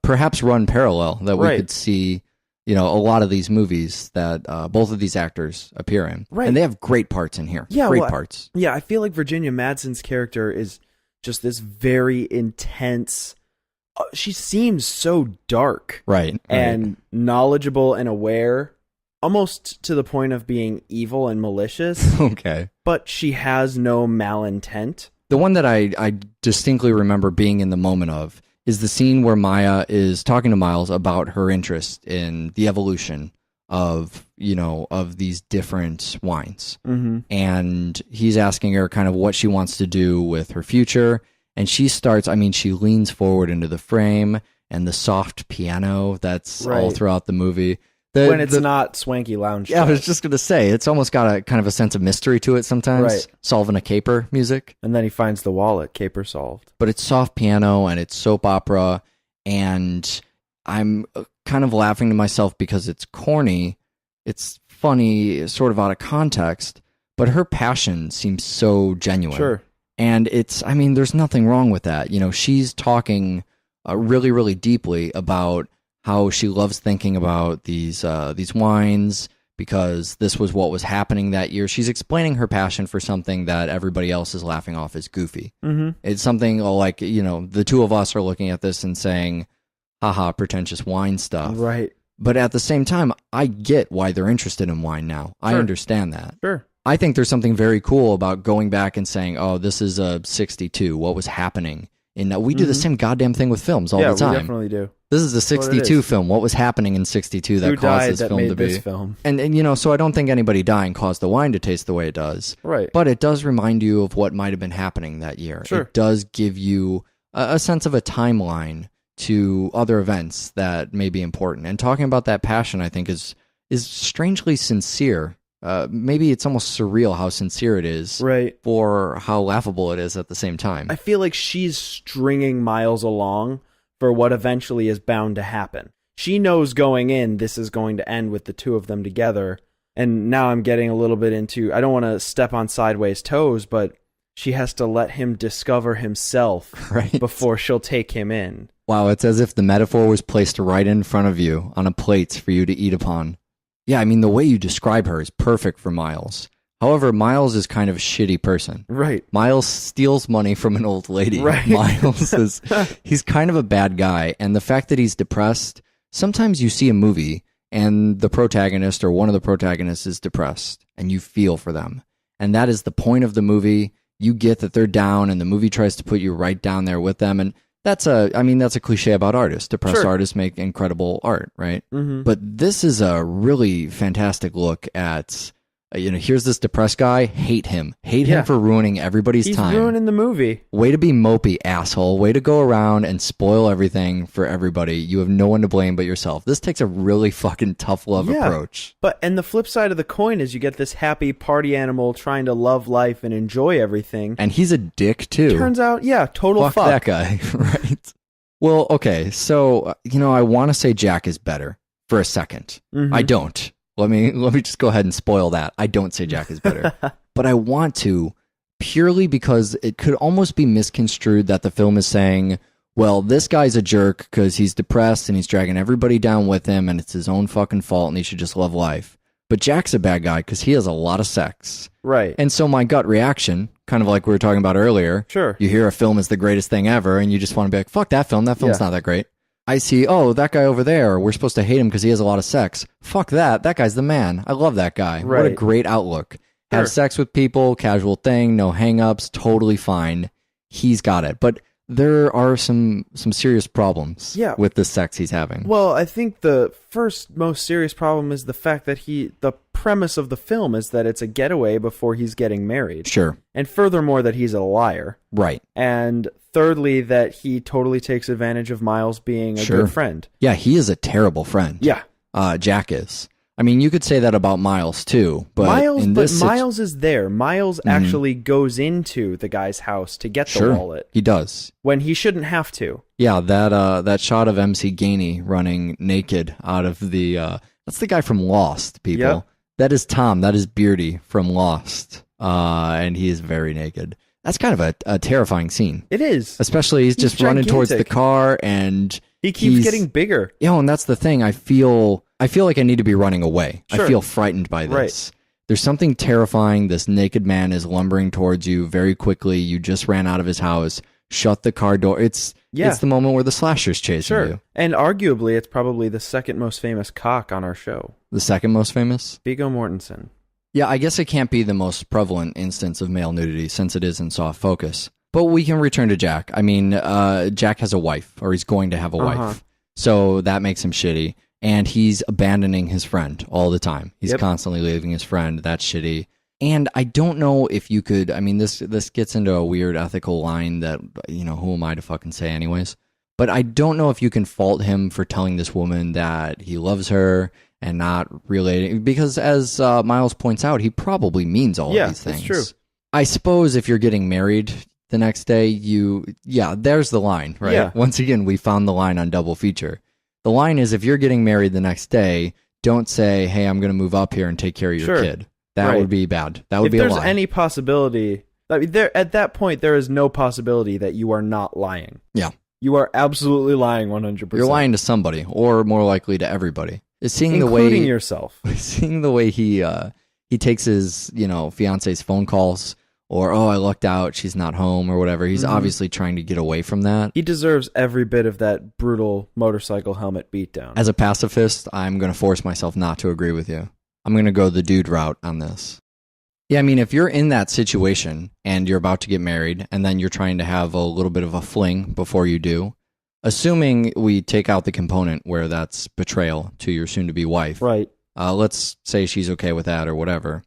perhaps run parallel, that we could see, a lot of these movies that both of these actors appear in. Right. And they have great parts in here. Yeah, great parts. Yeah, I feel like Virginia Madsen's character is just this very intense. She seems so dark, and knowledgeable and aware, almost to the point of being evil and malicious. Okay, but she has no malintent. The one that I distinctly remember being in the moment of is the scene where Maya is talking to Miles about her interest in the evolution of these different wines. Mm-hmm. And he's asking her kind of what she wants to do with her future. And she she leans forward into the frame and the soft piano that's all throughout the movie. When it's not swanky lounge. Yeah, I was just going to say, it's almost got a kind of a sense of mystery to it sometimes. Solving a caper music. And then he finds the wallet, caper solved. But it's soft piano and it's soap opera. And I'm kind of laughing to myself because it's corny. It's funny, sort of out of context. But her passion seems so genuine. Sure. And there's nothing wrong with that. She's talking really, really deeply about how she loves thinking about these wines because this was what was happening that year. She's explaining her passion for something that everybody else is laughing off as goofy. Mm-hmm. It's something like, the two of us are looking at this and saying, haha, pretentious wine stuff. Right. But at the same time, I get why they're interested in wine now. Sure. I understand that. Sure. I think there's something very cool about going back and saying, oh, this is a 62. What was happening? And we do the same goddamn thing with films all the time. Yeah, we definitely do. This is a 62 film. What was happening in 62 that caused this film to be? Film? And so I don't think anybody dying caused the wine to taste the way it does. Right. But it does remind you of what might have been happening that year. Sure. It does give you a sense of a timeline to other events that may be important. And talking about that passion, I think, is strangely sincere. Maybe it's almost surreal how sincere it is, for how laughable it is at the same time. I feel like she's stringing Miles along for what eventually is bound to happen. She knows going in, this is going to end with the two of them together. And now I'm getting a little bit into, I don't want to step on Sideways' toes, but she has to let him discover himself before she'll take him in. Wow, it's as if the metaphor was placed right in front of you on a plate for you to eat upon. Yeah, the way you describe her is perfect for Miles. However, Miles is kind of a shitty person. Right. Miles steals money from an old lady. Right. Miles he's kind of a bad guy. And the fact that he's depressed, sometimes you see a movie and the protagonist or one of the protagonists is depressed and you feel for them. And that is the point of the movie. You get that they're down and the movie tries to put you right down there with them. And that's a cliche about artists. Depressed artists make incredible art, right? Mm-hmm. But this is a really fantastic look at Here's this depressed guy. Hate him. Hate him for ruining everybody's time. He's ruining the movie. Way to be mopey, asshole. Way to go around and spoil everything for everybody. You have no one to blame but yourself. This takes a really fucking tough love approach. And the flip side of the coin is you get this happy party animal trying to love life and enjoy everything. And he's a dick, too. Turns out, total fuck. That guy, right? Well, okay, so, I want to say Jack is better for a second. Mm-hmm. I don't. Let me just go ahead and spoil that. I don't say Jack is better. But I want to, purely because it could almost be misconstrued that the film is saying, well, this guy's a jerk because he's depressed and he's dragging everybody down with him and it's his own fucking fault and he should just love life. But Jack's a bad guy because he has a lot of sex. Right. And so my gut reaction, kind of like we were talking about earlier, sure, you hear a film is the greatest thing ever and you just want to be like, fuck that film. That film's not that great. I see, that guy over there, we're supposed to hate him because he has a lot of sex. Fuck that. That guy's the man. I love that guy. Right. What a great outlook. Have sex with people, casual thing, no hang-ups, totally fine. He's got it. But there are some serious problems with the sex he's having. Well, I think the first most serious problem is the fact that the premise of the film is that it's a getaway before he's getting married. Sure. And furthermore, that he's a liar. Right. And thirdly, that he totally takes advantage of Miles being a good friend. Yeah, he is a terrible friend. Yeah. Jack is. I mean, you could say that about Miles too, but Miles is there. Miles actually goes into the guy's house to get the wallet. He does. When he shouldn't have to. Yeah, that shot of MC Gainey running naked out of the that's the guy from Lost, people. Yep. That is Tom, that is Beardy from Lost. And he is very naked. That's kind of a terrifying scene. It is. Especially he's just running towards the car and he keeps getting bigger. And that's the thing. I feel like I need to be running away. Sure. I feel frightened by this. Right. There's something terrifying. This naked man is lumbering towards you very quickly. You just ran out of his house. Shut the car door. It's the moment where the slasher's chasing you. And arguably, it's probably the second most famous cock on our show. The second most famous? Viggo Mortensen. Yeah, I guess it can't be the most prevalent instance of male nudity since it is in soft focus. But we can return to Jack. I mean, Jack has a wife, or he's going to have a wife. So that makes him shitty. And he's abandoning his friend all the time. He's constantly leaving his friend. That's shitty. And I don't know if you could, I mean, this gets into a weird ethical line that, who am I to fucking say anyways? But I don't know if you can fault him for telling this woman that he loves her and not relating, because as Miles points out, he probably means all of these things. That's true. I suppose if you're getting married the next day, there's the line, right? Yeah. Once again, we found the line on Double Feature. The line is, if you're getting married the next day, don't say, hey, I'm going to move up here and take care of your kid. That would be bad. That would be a lie. If there's any possibility, at that point, there is no possibility that you are not lying. Yeah. You are absolutely lying 100%. You're lying to somebody, or more likely to everybody. Including yourself. Seeing the way he takes his, fiance's phone calls, or, I lucked out, she's not home, or whatever. He's obviously trying to get away from that. He deserves every bit of that brutal motorcycle helmet beatdown. As a pacifist, I'm going to force myself not to agree with you. I'm going to go the dude route on this. Yeah, I mean, if you're in that situation, and you're about to get married, and then you're trying to have a little bit of a fling before you do, assuming we take out the component where that's betrayal to your soon-to-be wife. Right. Let's say she's okay with that or whatever.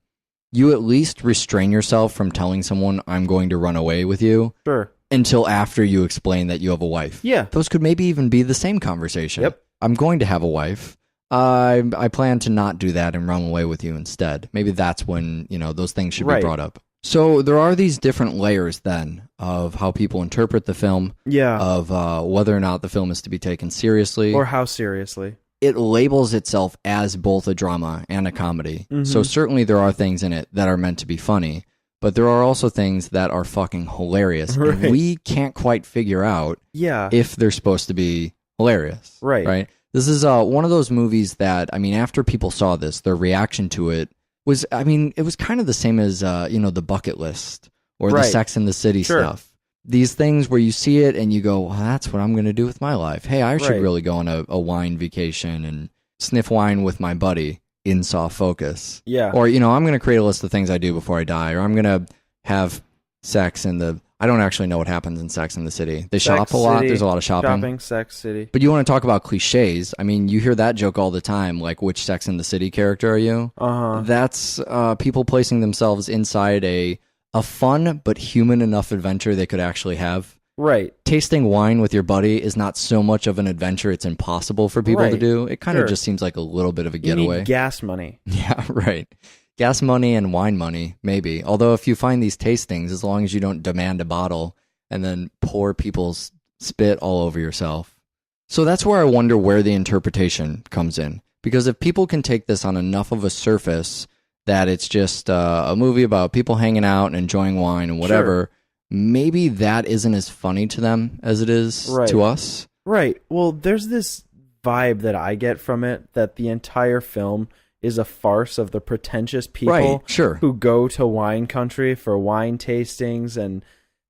You at least restrain yourself from telling someone, I'm going to run away with you. Sure. Until after you explain that you have a wife. Yeah. Those could maybe even be the same conversation. Yep. I'm going to have a wife. I plan to not do that and run away with you instead. Maybe that's when, those things should be brought up. So there are these different layers then of how people interpret the film. Yeah. Of whether or not the film is to be taken seriously. Or how seriously. It labels itself as both a drama and a comedy. Mm-hmm. So certainly there are things in it that are meant to be funny, but there are also things that are fucking hilarious. Right. And we can't quite figure out if they're supposed to be hilarious. Right. This is one of those movies that, I mean, after people saw this, their reaction to it was, I mean, it was kind of the same as, the Bucket List or the Sex and the City stuff. These things where you see it and you go, well, that's what I'm going to do with my life. Hey, I should really go on a wine vacation and sniff wine with my buddy in soft focus. Yeah. Or, I'm going to create a list of things I do before I die, or I'm going to have sex in the I don't actually know what happens in Sex and the City. They Sex shop a lot. City, There's a lot of shopping. Sex City. But you want to talk about cliches? I mean, you hear that joke all the time. Like, which Sex and the City character are you? That's people placing themselves inside a fun but human enough adventure they could actually have. Right. Tasting wine with your buddy is not so much of an adventure it's impossible for people to do. It kind of just seems like a little bit of a getaway. You need gas money. Yeah, right. Gas money and wine money, maybe. Although if you find these tastings, as long as you don't demand a bottle and then pour people's spit all over yourself. So that's where I wonder where the interpretation comes in. Because if people can take this on enough of a surface that it's just a movie about people hanging out and enjoying wine and whatever, maybe that isn't as funny to them as it is to us. Right. Well, there's this vibe that I get from it that the entire film is a farce of the pretentious people who go to wine country for wine tastings and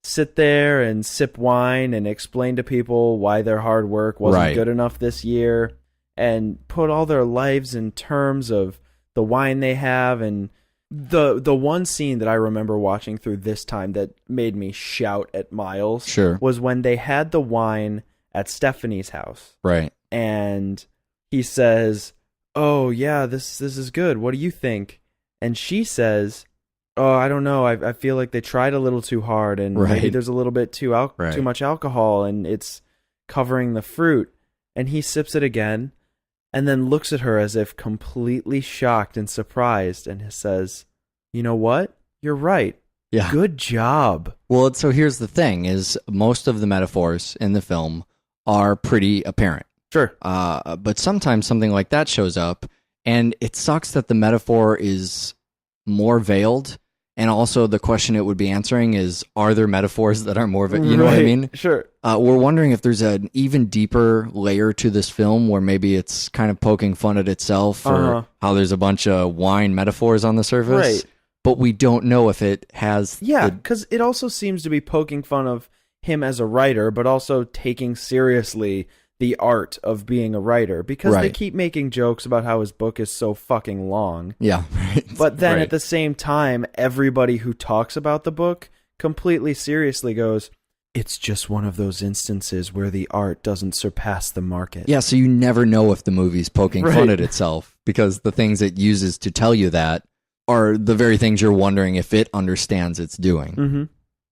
sit there and sip wine and explain to people why their hard work wasn't good enough this year and put all their lives in terms of the wine they have. And the one scene that I remember watching through this time that made me shout at Miles was when they had the wine at Stephanie's house. Right. And he says, "Oh yeah, this is good. What do you think?" And she says, "Oh, I don't know. I feel like they tried a little too hard, and maybe there's a little bit too much alcohol, and it's covering the fruit." And he sips it again, and then looks at her as if completely shocked and surprised, and says, "You know what? You're right. Yeah. Good job." Well, so here's the thing: is most of the metaphors in the film are pretty apparent. Sure. But sometimes something like that shows up, and it sucks that the metaphor is more veiled. And also the question it would be answering is, are there metaphors that are more veiled? You know what I mean? Sure. We're wondering if there's an even deeper layer to this film where maybe it's kind of poking fun at itself or how there's a bunch of wine metaphors on the surface. Right. But we don't know if it has... Yeah, because it also seems to be poking fun of him as a writer, but also taking seriously the art of being a writer, because they keep making jokes about how his book is so fucking long. Yeah, right. But then at the same time, everybody who talks about the book completely seriously goes, "It's just one of those instances where the art doesn't surpass the market." Yeah, so you never know if the movie's poking fun at itself, because the things it uses to tell you that are the very things you're wondering if it understands it's doing. Mm-hmm.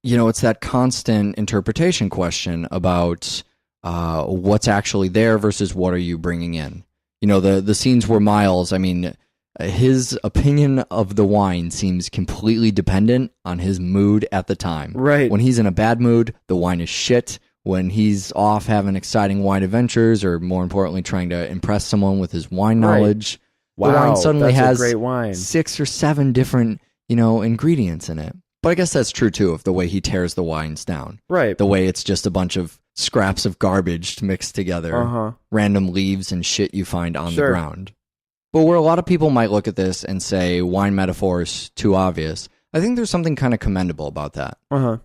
You know, it's that constant interpretation question about what's actually there versus what are you bringing in. You know, the scenes where Miles, I mean, his opinion of the wine seems completely dependent on his mood at the time. Right. When he's in a bad mood, the wine is shit. When he's off having exciting wine adventures, or more importantly, trying to impress someone with his wine knowledge, the wine suddenly has a great wine. 6 or 7 different, ingredients in it. But I guess that's true too, of the way he tears the wines down. Right. The way it's just a bunch of scraps of garbage mixed together, random leaves and shit you find on the ground. But where a lot of people might look at this and say wine metaphors too obvious, I think there's something kind of commendable about that.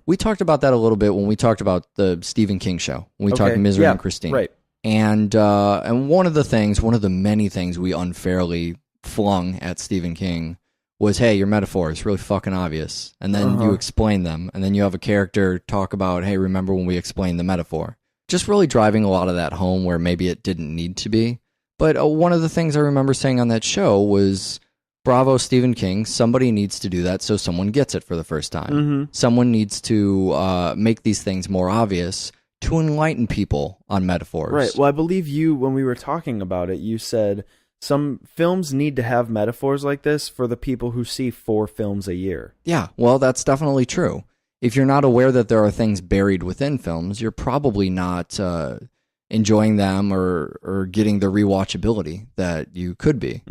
We talked about that a little bit when we talked about the Stephen King show, when we talked Misery and Christine. Right. And one of the many things we unfairly flung at Stephen King was, hey, your metaphor is really fucking obvious. And then you explain them, and then you have a character talk about, hey, remember when we explained the metaphor? Just really driving a lot of that home where maybe it didn't need to be. But one of the things I remember saying on that show was, bravo, Stephen King, somebody needs to do that so someone gets it for the first time. Someone needs to make these things more obvious to enlighten people on metaphors. Right. Well, I believe when we were talking about it, you said some films need to have metaphors like this for the people who see 4 films a year. Yeah, well, that's definitely true. If you're not aware that there are things buried within films, you're probably not enjoying them or getting the rewatchability that you could be.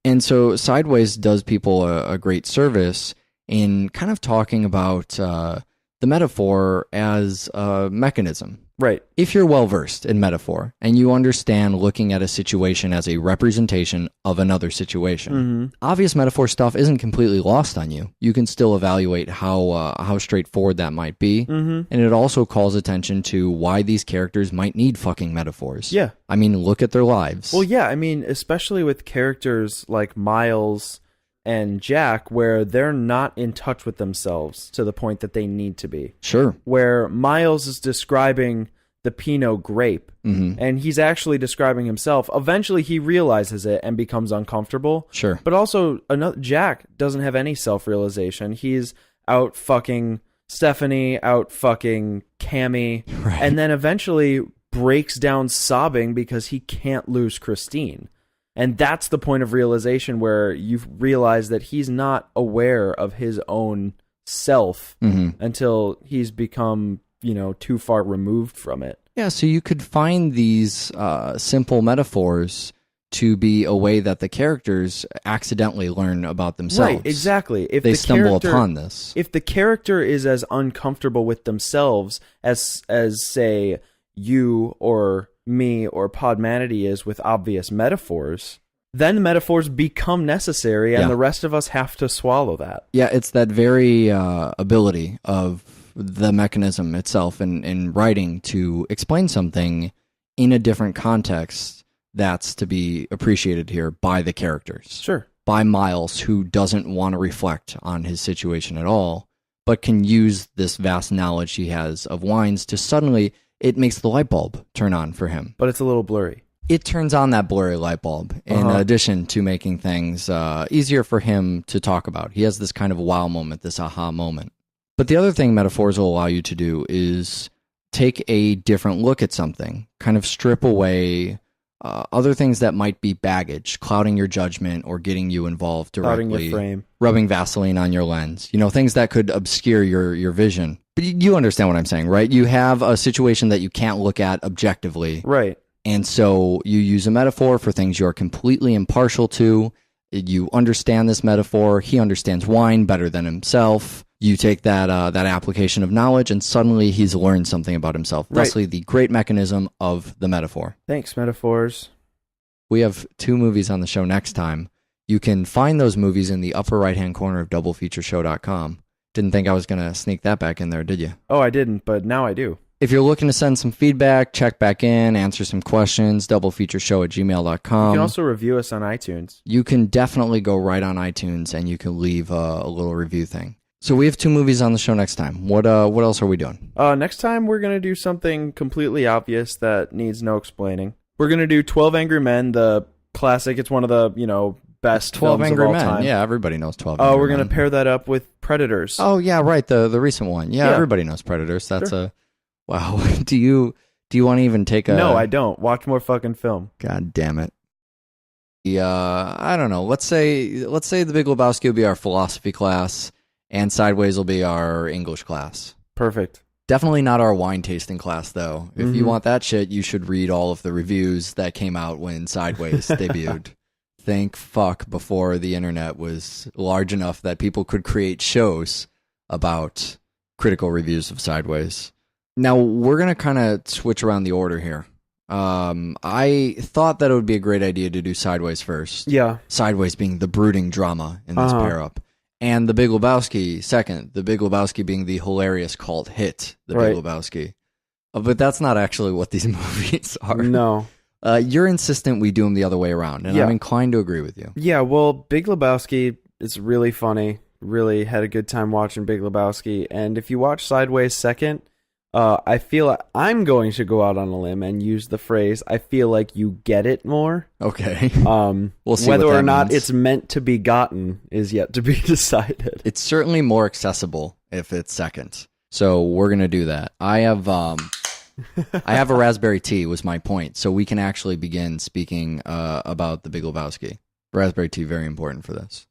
And so Sideways does people a great service in kind of talking about the metaphor as a mechanism. Right. If you're well-versed in metaphor and you understand looking at a situation as a representation of another situation, obvious metaphor stuff isn't completely lost on you. You can still evaluate how straightforward that might be. And it also calls attention to why these characters might need fucking metaphors. Yeah. I mean, look at their lives. Well, yeah. I mean, especially with characters like Miles and Jack, where they're not in touch with themselves to the point that they need to be. Sure. Where Miles is describing the Pinot grape, and he's actually describing himself. Eventually, he realizes it and becomes uncomfortable. Sure. But also, Jack doesn't have any self-realization. He's out fucking Stephanie, out fucking Cammy, Right. and then eventually breaks down sobbing because he can't lose Christine. And that's the point of realization where you realize that he's not aware of his own self until he's become, too far removed from it. Yeah, so you could find these simple metaphors to be a way that the characters accidentally learn about themselves. Right, exactly. If they the stumble character, upon this. If the character is as uncomfortable with themselves as say, you or me or Podmanity is with obvious metaphors, then the metaphors become necessary and the rest of us have to swallow that. Yeah, it's that very ability of the mechanism itself in writing to explain something in a different context that's to be appreciated here by the characters. Sure. By Miles, who doesn't want to reflect on his situation at all, but can use this vast knowledge he has of wines to suddenly, it makes the light bulb turn on for him. But it's a little blurry. It turns on that blurry light bulb in addition to making things easier for him to talk about. He has this kind of wow moment, this aha moment. But the other thing metaphors will allow you to do is take a different look at something, kind of strip away other things that might be baggage, clouding your judgment or getting you involved directly. Clouding your frame. Rubbing Vaseline on your lens. Things that could obscure your vision. But you understand what I'm saying, right? You have a situation that you can't look at objectively. Right. And so you use a metaphor for things you're completely impartial to. You understand this metaphor. He understands wine better than himself. You take that application of knowledge, and suddenly he's learned something about himself. Right. Thusly, the great mechanism of the metaphor. Thanks, metaphors. We have 2 movies on the show next time. You can find those movies in the upper right-hand corner of doublefeatureshow.com. Didn't think I was going to sneak that back in there, did you? Oh, I didn't, but now I do. If you're looking to send some feedback, check back in, answer some questions, doublefeatureshow@gmail.com. You can also review us on iTunes. You can definitely go right on iTunes and you can leave a little review thing. So we have 2 movies on the show next time. What else are we doing? Next time we're going to do something completely obvious that needs no explaining. We're going to do 12 Angry Men, the classic. It's one of the, best 12 films Angry of all Men. time. Yeah, everybody knows 12 Angry Men. Oh, we're going to pair that up with Predators. Oh, yeah, right. The recent one. Yeah, Yeah. everybody knows Predators. That's Sure. wow. Do you want to even take a... No, I don't. Watch more fucking film. God damn it. I don't know. Let's say The Big Lebowski will be our philosophy class and Sideways will be our English class. Perfect. Definitely not our wine tasting class, though. If you want that shit, you should read all of the reviews that came out when Sideways debuted. Thank fuck before the internet was large enough that people could create shows about critical reviews of Sideways. Now, we're going to kind of switch around the order here. I thought that it would be a great idea to do Sideways first. Yeah. Sideways being the brooding drama in this pair-up. And The Big Lebowski second. The Big Lebowski being the hilarious cult hit, The Big Lebowski. But that's not actually what these movies are. No. You're insistent we do them the other way around, and I'm inclined to agree with you. Yeah, well, Big Lebowski is really funny. Really had a good time watching Big Lebowski. And if you watch Sideways second, I feel I'm going to go out on a limb and use the phrase, I feel like you get it more. Okay. We'll see whether what that or not means. it's meant to be gotten is yet to be decided. It's certainly more accessible if it's second. So we're going to do that. I have a raspberry tea was my point, so we can actually begin speaking about The Big Lebowski. Raspberry tea, very important for this.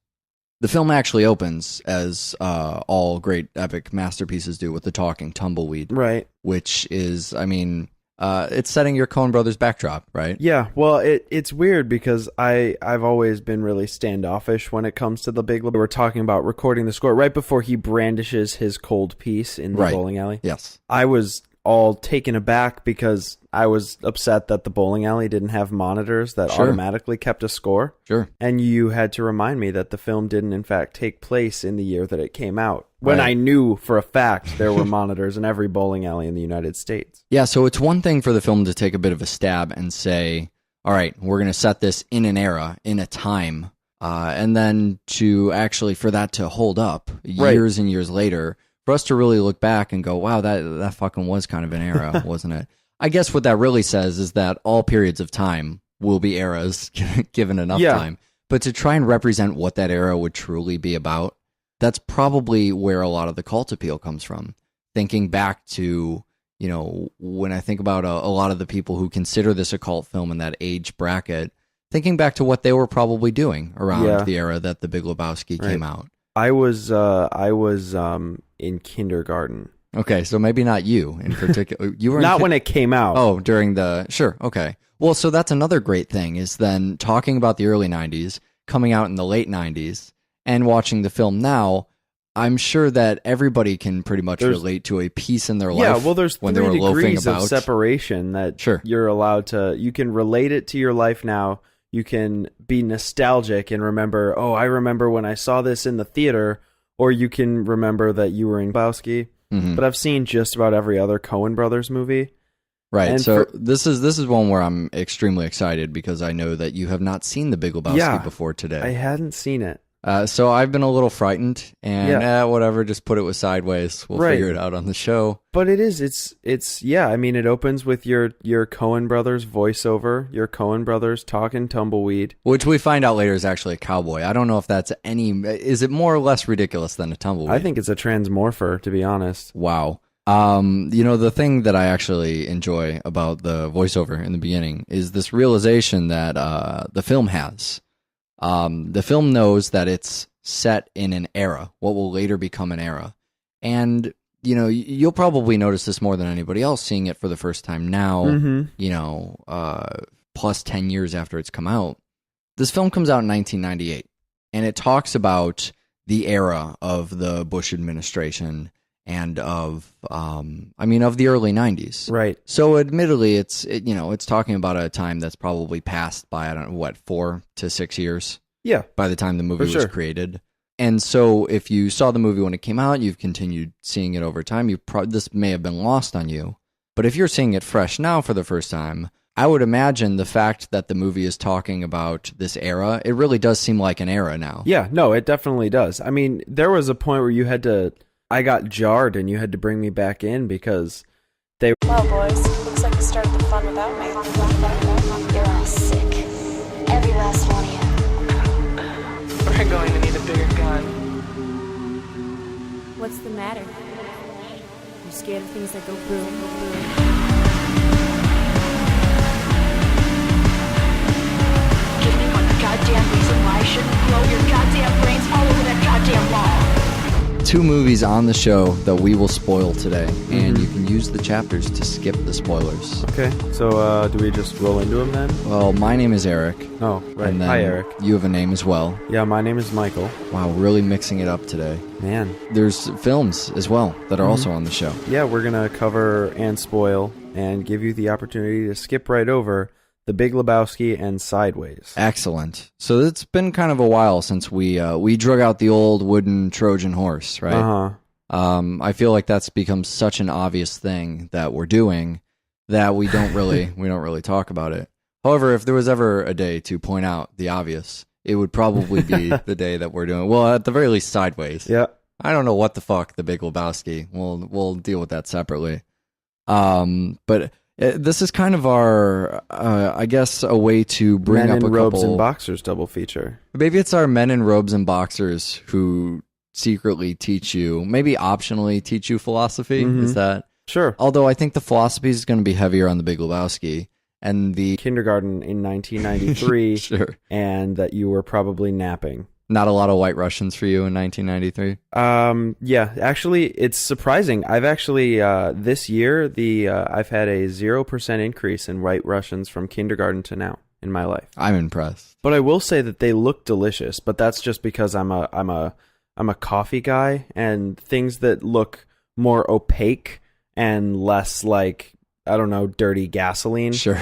The film actually opens, as all great epic masterpieces do, with the talking tumbleweed. Right. Which is, it's setting your Coen Brothers backdrop, right? Yeah, well, it's weird because I've always been really standoffish when it comes to the Big Lebowski. We're talking about recording the score right before he brandishes his cold piece in the bowling alley. Yes. I was all taken aback because I was upset that the bowling alley didn't have monitors that automatically kept a score. Sure. And you had to remind me that the film didn't, in fact, take place in the year that it came out. When I knew for a fact there were monitors in every bowling alley in the United States. Yeah, so it's one thing for the film to take a bit of a stab and say, all right, we're going to set this in an era, in a time And then to actually, for that to hold up Right. years and years later, for us to really look back and go, wow, that fucking was kind of an era, wasn't it? I guess what that really says is that all periods of time will be eras given enough Yeah. time. But to try and represent what that era would truly be about, that's probably where a lot of the cult appeal comes from. Thinking back to, you know, when I think about a lot of the people who consider this a cult film in that age bracket, thinking back to what they were probably doing around the era that The Big Lebowski came out. I was in kindergarten. Okay, so maybe not you in particular. You were Not when it came out. Oh, during the sure. Okay. Well, so that's another great thing is then talking about the early 90s, coming out in the late 90s, and watching the film now. I'm sure that everybody can pretty much relate to a piece in their life. Yeah, well, there's when 3 they were loafing degrees about. of separation that you're allowed to. You can relate it to your life now. You can be nostalgic and remember, oh, I remember when I saw this in the theater, or you can remember that you were in Lebowski. Mhm. But I've seen just about every other Coen Brothers movie. Right. And So this is one where I'm extremely excited because I know that you have not seen The Big Lebowski before today. I hadn't seen it. So I've been a little frightened, and whatever, just put it with Sideways. We'll figure it out on the show. But it's I mean, it opens with your Coen Brothers voiceover, your Coen Brothers talking tumbleweed. Which we find out later is actually a cowboy. I don't know if that's is it more or less ridiculous than a tumbleweed? I think it's a transmorpher, to be honest. Wow. You know, the thing that I actually enjoy about the voiceover in the beginning is this realization that the film has. The film knows that it's set in an era, what will later become an era. And, you know, you'll probably notice this more than anybody else seeing it for the first time now, you know, plus 10 years after it's come out. This film comes out in 1998, and it talks about the era of the Bush administration and of the early 90s. Right. So admittedly, it's talking about a time that's probably passed by, 4 to 6 years. Yeah. By the time the movie was created. And so if you saw the movie when it came out, you've continued seeing it over time, this may have been lost on you. But if you're seeing it fresh now for the first time, I would imagine the fact that the movie is talking about this era, it really does seem like an era now. Yeah, no, it definitely does. I mean, there was a point where I got jarred and you had to bring me back in because Well, boys, looks like you started the fun without me. You're all sick. Every last one of you. We're going to need a bigger gun. What's the matter? You scared of things that go boom? Give me one goddamn reason why I shouldn't blow your goddamn brains all over that goddamn wall. 2 movies on the show that we will spoil today, and you can use the chapters to skip the spoilers. Okay, so do we just roll into them then? Well, my name is Eric. Oh, right. And then Hi, Eric. You have a name as well. Yeah, my name is Michael. Wow, really mixing it up today. Man. There's films as well that are also on the show. Yeah, we're going to cover and spoil and give you the opportunity to skip right over The Big Lebowski and Sideways. Excellent. So it's been kind of a while since we drug out the old wooden Trojan horse, right? Uh-huh. I feel like that's become such an obvious thing that we're doing that we don't really talk about it. However, if there was ever a day to point out the obvious, it would probably be the day that we're doing. Well, at the very least, Sideways. Yeah. I don't know what the fuck The Big Lebowski. We'll deal with that separately. But this is kind of our, I guess, a way to bring Men up a in Robes couple. and Boxers double feature. Maybe it's our Men in Robes and Boxers who secretly teach you, maybe optionally teach you philosophy. Is that? Sure. Although I think the philosophy is going to be heavier on The Big Lebowski. And the Kindergarten in 1993. Sure. And that you were probably napping. Not a lot of White Russians for you in 1993. Yeah, actually, it's surprising. I've actually this year I've had a 0% increase in White Russians from kindergarten to now in my life. I'm impressed. But I will say that they look delicious. But that's just because I'm a coffee guy, and things that look more opaque and less like, I don't know, dirty gasoline. Sure.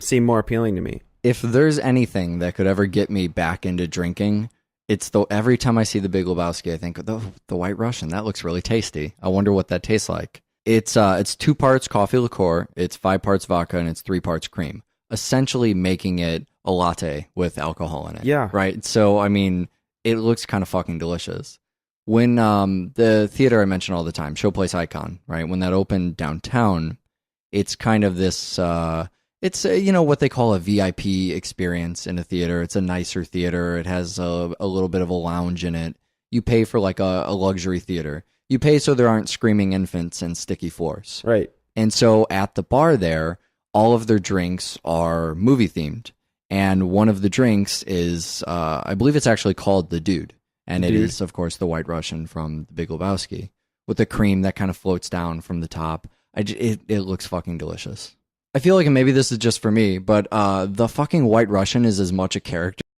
Seem more appealing to me. If there's anything that could ever get me back into drinking, it's every time I see The Big Lebowski, I think, the White Russian, that looks really tasty. I wonder what that tastes like. It's 2 parts coffee liqueur, it's 5 parts vodka, and it's 3 parts cream, essentially making it a latte with alcohol in it. Yeah. Right. So, I mean, it looks kind of fucking delicious. When the theater I mention all the time, Showplace Icon, right? When that opened downtown, it's kind of this, it's, what they call a VIP experience in a theater. It's a nicer theater. It has a little bit of a lounge in it. You pay for like a luxury theater. You pay so there aren't screaming infants and sticky floors. Right. And so at the bar there, all of their drinks are movie themed. And one of the drinks is, I believe it's actually called the Dude. And it is, of course, the White Russian from The Big Lebowski with the cream that kind of floats down from the top. It looks fucking delicious. I feel like maybe this is just for me, but the fucking White Russian is as much a character